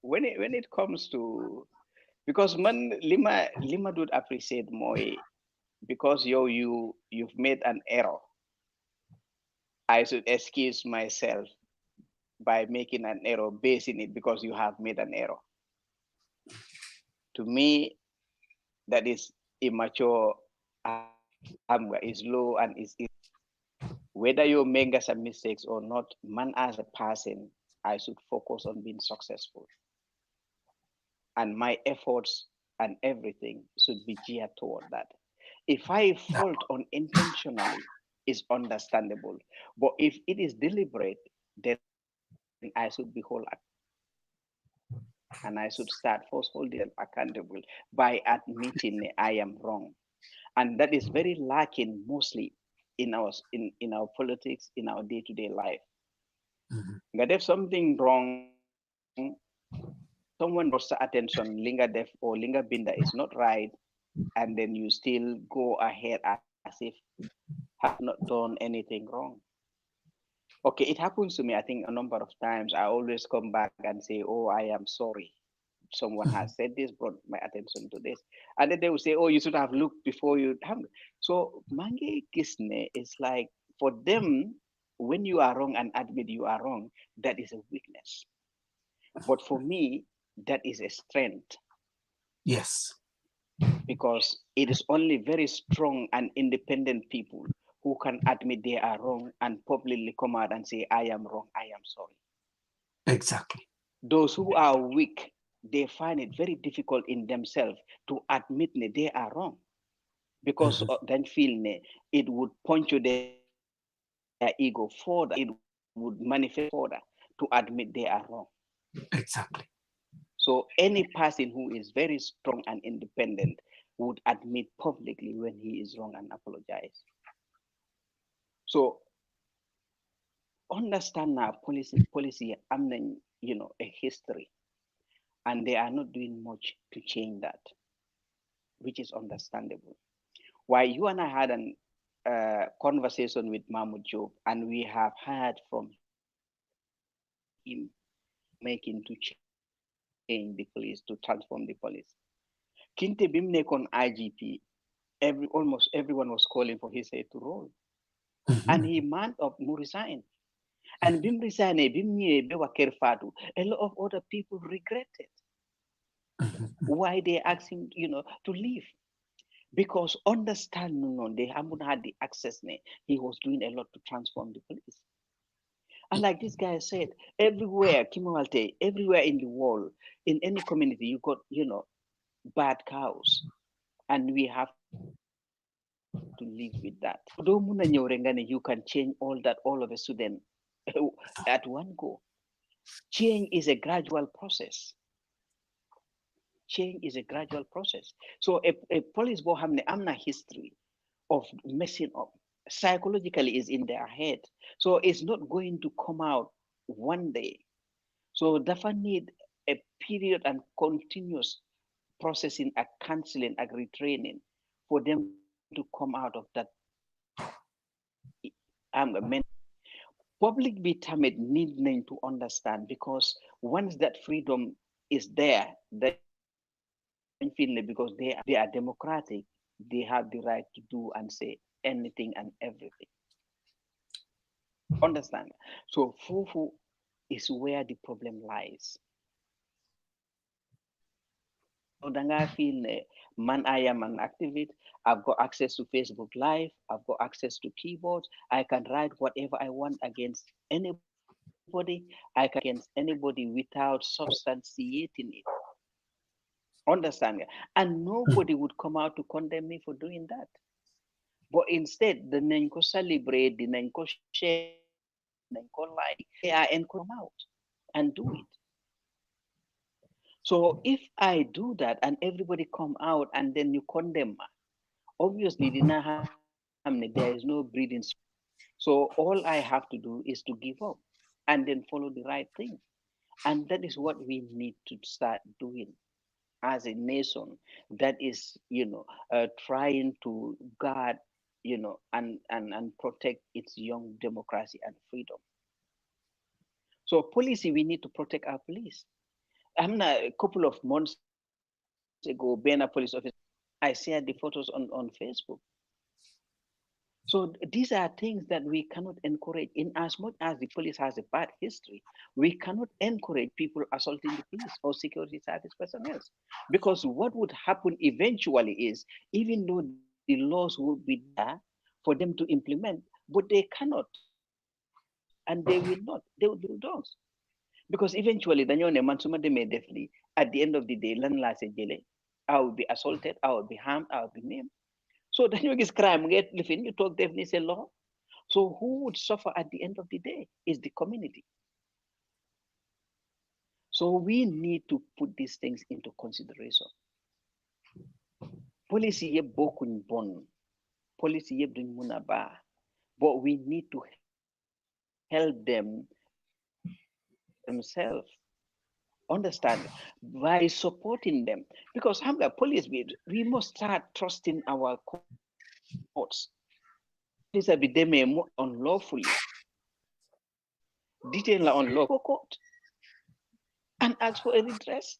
When it comes to, because man lima do appreciate more, because you've made an error. I should excuse myself by making an error based in it because you have made an error. To me, that is immature, is low, and is whether you make some mistakes or not, man as a person, I should focus on being successful. And my efforts and everything should be geared toward that. If I fault unintentionally, is understandable. But if it is deliberate, then I should be whole, and I should start first holding them accountable by admitting I am wrong. And that is very lacking mostly in our politics, in our day-to-day life. But if something wrong, someone draws attention, linga def or linga binda is not right, and then you still go ahead as if have not done anything wrong. Okay, it happens to me, I think, a number of times. I always come back and say, oh, I am sorry. Someone has said this, brought my attention to this. And then they will say, oh, you should have looked before you have. So mange kisne is like, for them, when you are wrong and admit you are wrong, that is a weakness. But for me, that is a strength.
Yes.
Because it is only very strong and independent people who can admit they are wrong and publicly come out and say, I am wrong, I am sorry.
Exactly.
Those who are weak, they find it very difficult in themselves to admit they are wrong. Because then feel it would puncture their ego further, it would manifest further to admit they are wrong.
Exactly.
So any person who is very strong and independent would admit publicly when he is wrong and apologize. So understand now policy a history, and they are not doing much to change that, which is understandable. Why you and I had a conversation with Mahmoud Job, and we have heard from him making to change the police, to transform the police. Kinte Bimnekon IGP, almost everyone was calling for his head to roll. And he manned up, resign. And Bim resign, Fatu, a lot of other people regretted why they asked him, to leave. Because understand, they haven't had the access. He was doing a lot to transform the police. And like this guy said, everywhere, Kimawalte, everywhere in the world, in any community, you got, bad cows. And we have to live with that. You can change all that all of a sudden at one go. Change is a gradual process. Change is a gradual process. So a police boy have an history of messing up. Psychologically is in their head. So it's not going to come out one day. So definitely need a period and continuous processing and counseling and retraining for them to come out of that public betterment need nañ to understand, because once that freedom is there, dañ feel because they are democratic, they have the right to do and say anything and everything. Understand? So fufu is where the problem lies. So danga feel man, I am an activist, I've got access to Facebook Live, I've got access to keyboards, I can write whatever I want against anybody, I can against anybody without substantiating it. Understand? And nobody would come out to condemn me for doing that. But instead, the Nenko celebrate, the Nenko share, Nenko like, they are encouraged out and do it. So if I do that and everybody come out and then you condemn me, obviously there is no breeding. So all I have to do is to give up and then follow the right thing. And that is what we need to start doing as a nation that is, trying to guard, and protect its young democracy and freedom. So policy, we need to protect our police. I'm not, a couple of months ago, being a police officer, I shared the photos on Facebook. So these are things that we cannot encourage. In as much as the police has a bad history, we cannot encourage people assaulting the police or security service personnel. Because what would happen eventually is, even though the laws will be there for them to implement, but they cannot, and they will not. They will do those. Because eventually, at the end of the day, I will be assaulted, I will be harmed, I will be maimed. So dañoo gis crime get lifin you talk def ni seen loxo. So who would suffer at the end of the day is the community. So we need to put these things into consideration. Policy yeb bokkuñ bon, policy yeb duñ mëna baax, but we need to help them themselves. Understand? By supporting them. Because police, we must start trusting our courts. Police have been unlawfully. Detain la unlawful court and ask for a redress.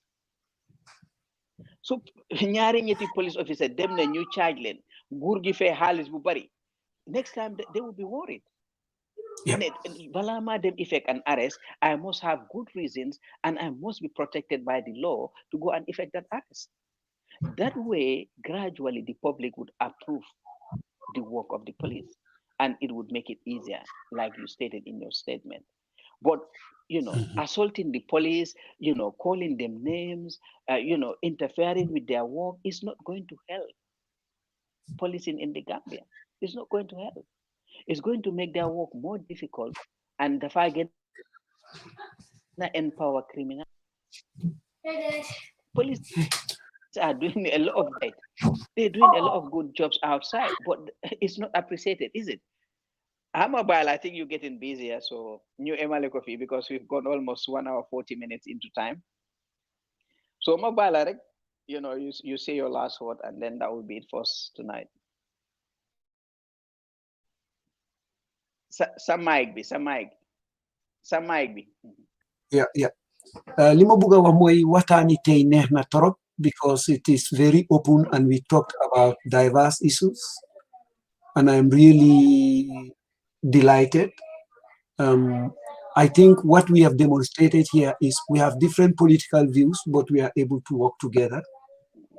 So ñaari ñetti police officer dem na ñu charge leen nguur gi fay xaalis bu bari. Next time they will be worried. Balama dem effect an arrest, I must have good reasons and I must be protected by the law to go and effect that arrest. That way, gradually the public would approve the work of the police and it would make it easier, like you stated in your statement. But assaulting the police, calling them names, interfering with their work is not going to help policing in the Gambia. It's not going to help. It's going to make their work more difficult and the fight empower criminals. Police are doing a lot of that. They're doing a lot of good jobs outside, but it's not appreciated, is it? I'm mobile. I think you're getting busier. So new Emily Coffee, because we've gone almost 1 hour 40 minutes into time. So mobile, you say your last word, and then that will be it for us tonight. Sa mic bi.
Yeah. Li ma bëgg a wax mooy waxtaani tey neex na torop because it is very open and we talked about diverse issues and I'm really delighted. I think what we have demonstrated here is we have different political views, but we are able to work together.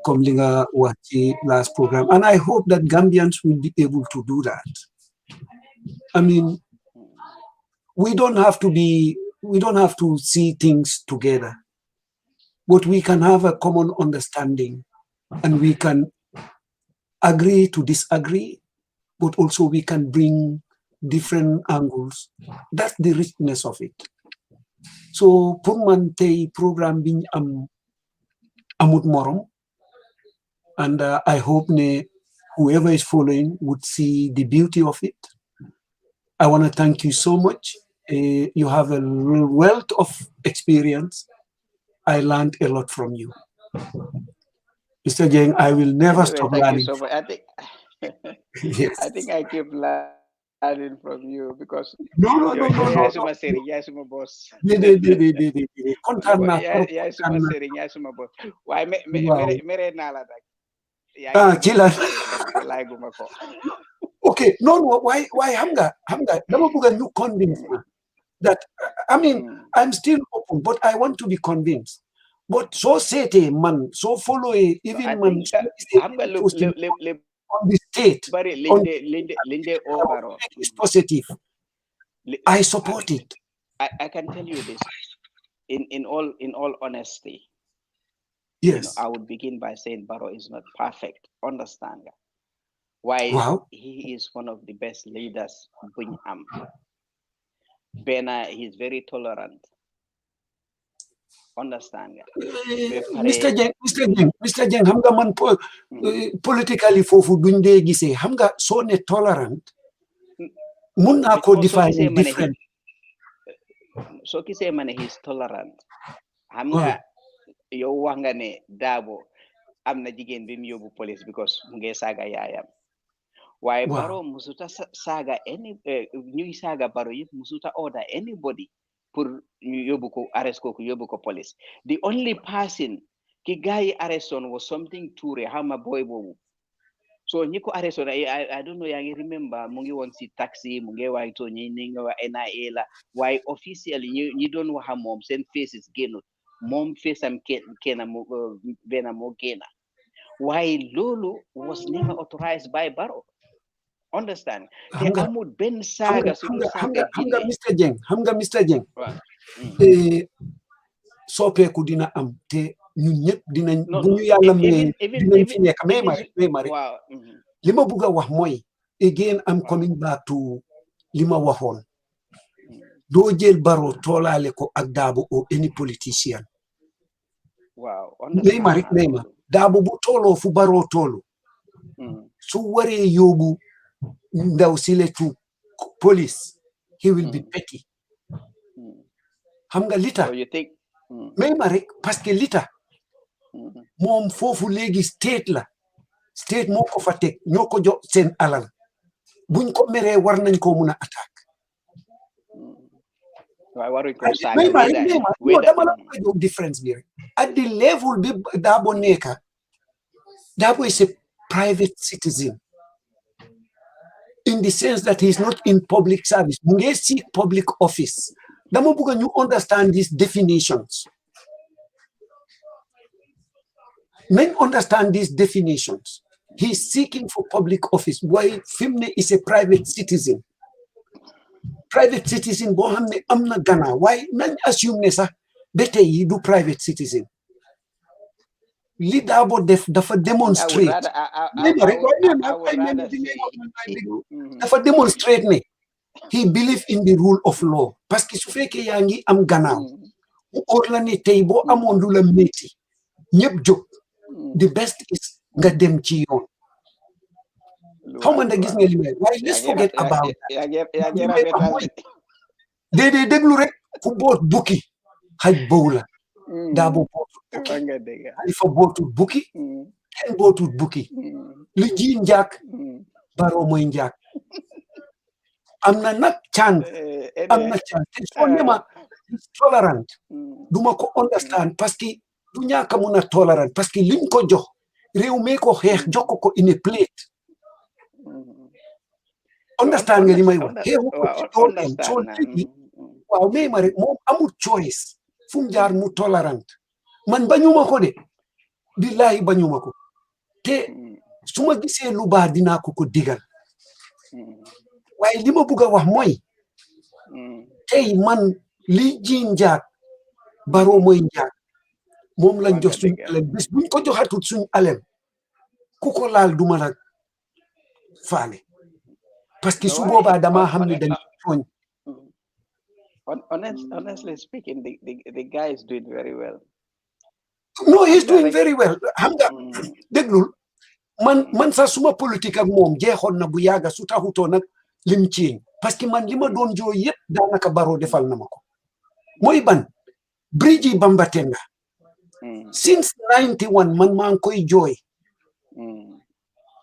Comme li nga wax ci last program, and I hope that Gambians will be able to do that. I mean, we don't have to see things together, but we can have a common understanding and we can agree to disagree, but also we can bring different angles. That's the richness of it. So pour man tey programme biñ amut morom, and I hope whoever is following would see the beauty of it. I want to thank you so much. You have a wealth of experience. I learned a lot from you. Mr. Jeng, I will never
Anyway,
stop
thank you
learning.
so much. I think
Yes.
I think I keep learning from you because
No.
you're suma sering, you're suma boss.
Kontaan naa trop,
Yaay suma sering, yaay suma boss. Waaye
Wow.
mere naa la nag.
Ci la.
Te laay guma ko.
Okay, no, why xam nga dama bëgg ñu convince ma that I mean I'm still open but I want to be convinced. But so seetee man so follow even man
xam nga lu
on the state
bari linde overall
is positive. I support it.
I can tell you this in all honesty.
Yes.
I would begin by saying Barrow is not perfect. Understand that? Why?
Wow.
He is one of the best leaders. Bena, he's very tolerant. Understand that?
Mr. Jeng, xam nga man politically fofu duñ dee gisee xam nga soo ne tolerant mun naa ko define different.
So kisee ma ne he's tolerant. Xam nga yow wax nga ne Dabo am na jigéen bi mu yóbbu police because mu ngi saaga yaayam. Waaye Barrow musuta saaga ñuy saaga Barrow yëpp musuta order anybody pour ñu yóbbu ko arrest ko yóbbu ko police. The only person ki gaay arrest on was something Touré xama boy boobu. So ñi ko arrest on I don't know yaa ngi remember mu ngi woon si taxi mu ngi waay to ñi nga wa NIA la waaye officially ñi doon wax moom seen faces génnut moom face am kenn benn moo génn waaye loolu was never authorized by Barrow. Understand? Te amul benn saaga suñu saaga
xam nga Mr. Jeng soppeeku dina am te ñun ñëpp dinañ bu ñu yàlla dinañ fi nekk may ma rek li ma bëgg a wax mooy again I'm coming back to li ma waxoon doo jël Barrow toolaale ko ak Dabo or any politician may ma Dabo bu tooloo fu Barrow toolu su waree yóbbu ndaw si le to police he will be petty xam nga lita may ma rek parce que lita moom foofu léegi state moo ko fa teg ñoo ko jox seen alal buñ ko meree war nañ ko mun a attaque may ma dama la ko jox différence bi rek at the level bi Dabo nekka Dabo is a private citizen in the sense that he is not in public service. Mu ngi seek public office. Dama bëgg ñu understand these definitions. Men understand these definitions. He is seeking for public office. While Fimne is a private citizen. Private citizen boo xam ne am na Ghana. Why nañ assume ne sax ba tey yi du private citizen. Li Dabo def dafa demonstrate dafa demonstrate ne he believe in the rule of law parce que su fekkee yaa ngi am gannaaw mu óor la ne tey boo amoon lu la métti ñëpp jóg the best is nga dem ci yoon xaw ma nda gis nga li may waaye let's forget about déedéet déglu rek ku boot bukki xaj bow la Dabo bootul bukki Halifa bootul bukki kenn bootul bukki lu ji njaak Barrow mooy njaak am na nag chance te soo nema tolerant duma ko understand parce que du ñaaka mun a tolerant parce que liñ ko jox réew mee ko xeex jox ko in a plate understand nga li may wax xeexu ko ci dooleem soo léegi waaw mais ma rek moom amul choice fu mu jaar mu tolerant man bañuma ko de billahi bañuma ko te su ma gisee lu baax dinaa ko digal waaye li ma bëgg a wax mooy tey man li ji njaag Barrow mooy njaag moom lañ jox suñu alem bis buñ ko joxatul suñu alem ku ko laal duma la faale parce que su boobaa dama xam ne dañ tooñ.
Honestly speaking, the guy is doing very well.
No, he's doing very well. Xam nga déglul man sax suma politique ak moom jeexoon na bu yàgga su taxutoo nag lim ciiñ parce que man li ma doon jooy yëpp daanaka Barrow defal na ma ko mooy ban bridge yi Bambatenga since 91 man maa ngi koy jooy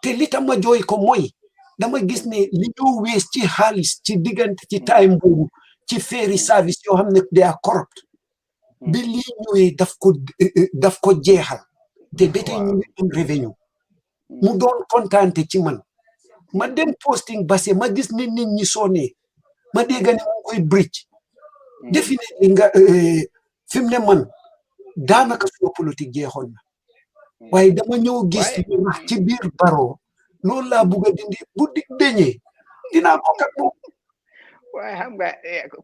te li tax ma jooy ko mooy dama gis ne li ñoo wees ci xaalis ci diggante ci time boobu ci ferry service yoo xam ne they are corrupt bi lii ñëwee daf ko jeexal te ba tey ñu ngi am revenu mu doon kontaante ci man ma dem posting base ma gis ne nit ñi sonné ma dégg ne mu koy bridge definitely nga fi mu ne man daanaka suma politique jeexoon na waaye dama ñëw gis wax ci biir baro loolu laa bugg a dindi bu di deñee dinaa bokk ak moom
waaye xam nga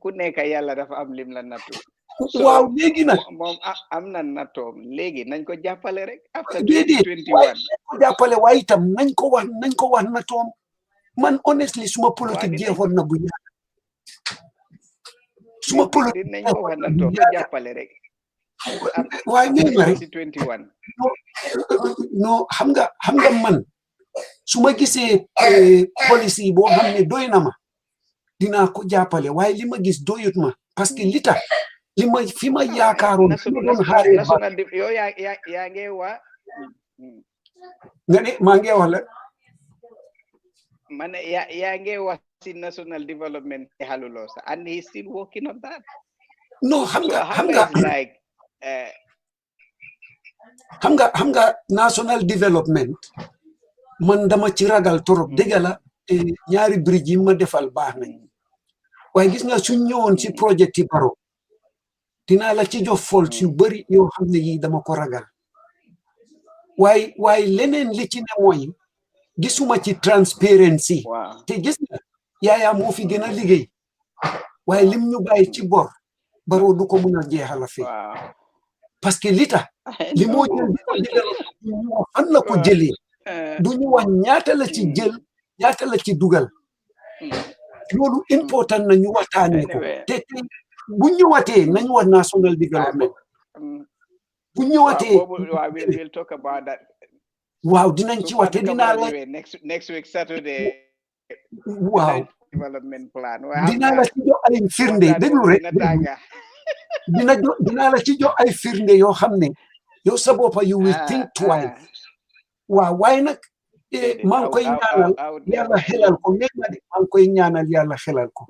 ku nekk yàlla dafa am lim la nattu
waaw léegi nag
moom am na nattoom léegi nañ ko jàppale rek after
déedéet
2021
nañ ko jàppale waaye itam nañ ko wax nattoom man honestly suma politique jeexoon na bu ñaar suma politique
nañ ko wax nattoom ko jàppale rek
waaye nee na rek
2021
non xam nga man su ma gisee policy boo xam ne doy na ma dinaa ko jàppale waaye li ma gis doyut ma parce que li tax li ma fi ma yaakaaroon fi ma doon xaaree
yow yaa ngi wax
nga ne maa ngi wax la
ma ne yaa ngi wax si national development xaluloo sa and he still working on that
non xam
like
nga national development man dama ci ragal torop dëgg la ñaari bridge yi ma defal baax nañ waaye gis nga suñ ñëwoon ci projet yi baro dinaa la ci jox fault yu bari yoo xam ne yi dama ko ragal waaye leneen li ci ne mooy gisuma ci transparency te gis nga yaayaa moo fi gën a liggéey waaye lim ñu bàyyi ci bor baro du ko mun a jeexal fi parce que li tax li moo jël ñu wax fan la ko jëlee du ñu wax ñaata la ci jël ñaata la ci dugal loolu important na ñu waxtaanee ko te bu ñëwatee nañ wax national development bu ñëwatee
we'll talk about that
waaw dinañ ci waxte dinaa la
next week Saturday
waaw
development plan
dinaa la ci jox ay firnde déglu rek dinaa la ci jox ay firnde yoo xam ne yow sa boppa you will think twice waaw waaye nag maa ngi koy ñaanal yàlla xelal ko maa ngi koy ñaanal yàlla xelal ko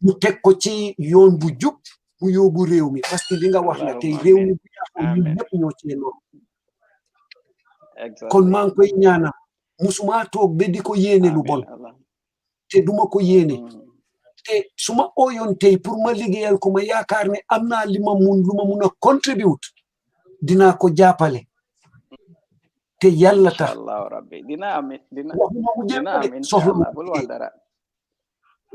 ñu teg ko ci yoon bu jub bu yóbbu réew mi parce que li nga wax la tey réew mi bu yàqu ñun ñëpp ñoo cee loolu kon maa ngi koy ñaanal musuma toog ba di ko yéene lu bon te duma ko yéene te su ma ooyoon tey pour ma liggéeyal ko ma yaakaar ne am naa lu ma mun a contribute dinaa ko jàppale te yàlla tax
dina am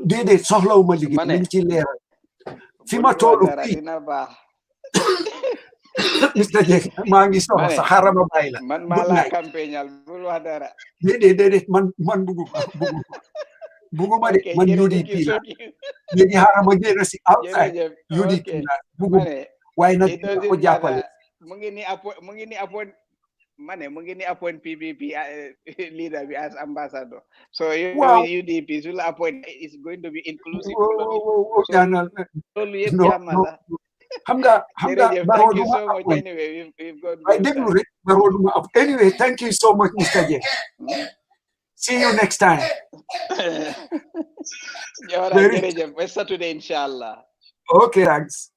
déedéet soxlawuma liggéey nañ ci leeral fi ma toolu fii Mr. Jeng maa ngi soxla sa xaaral ma bàyyi la
man maa la campagnal bul wax dara
déedéet man buguma de man UDP la léegi xaaral ma génn si outside UDP la buguma waaye nag ko jàppale
mu ngi ni appoint PPP leader bi as ambassador so UDP su la appoint is going to be inclusive loolu yëpp jàmm la
xam nga
Thank you so much anyway we've got
waaye déglu rek baroo duma anyway thank you so much Mr. Jeng see you next time
jërëjëf ba Saturday inshallah
okay thanks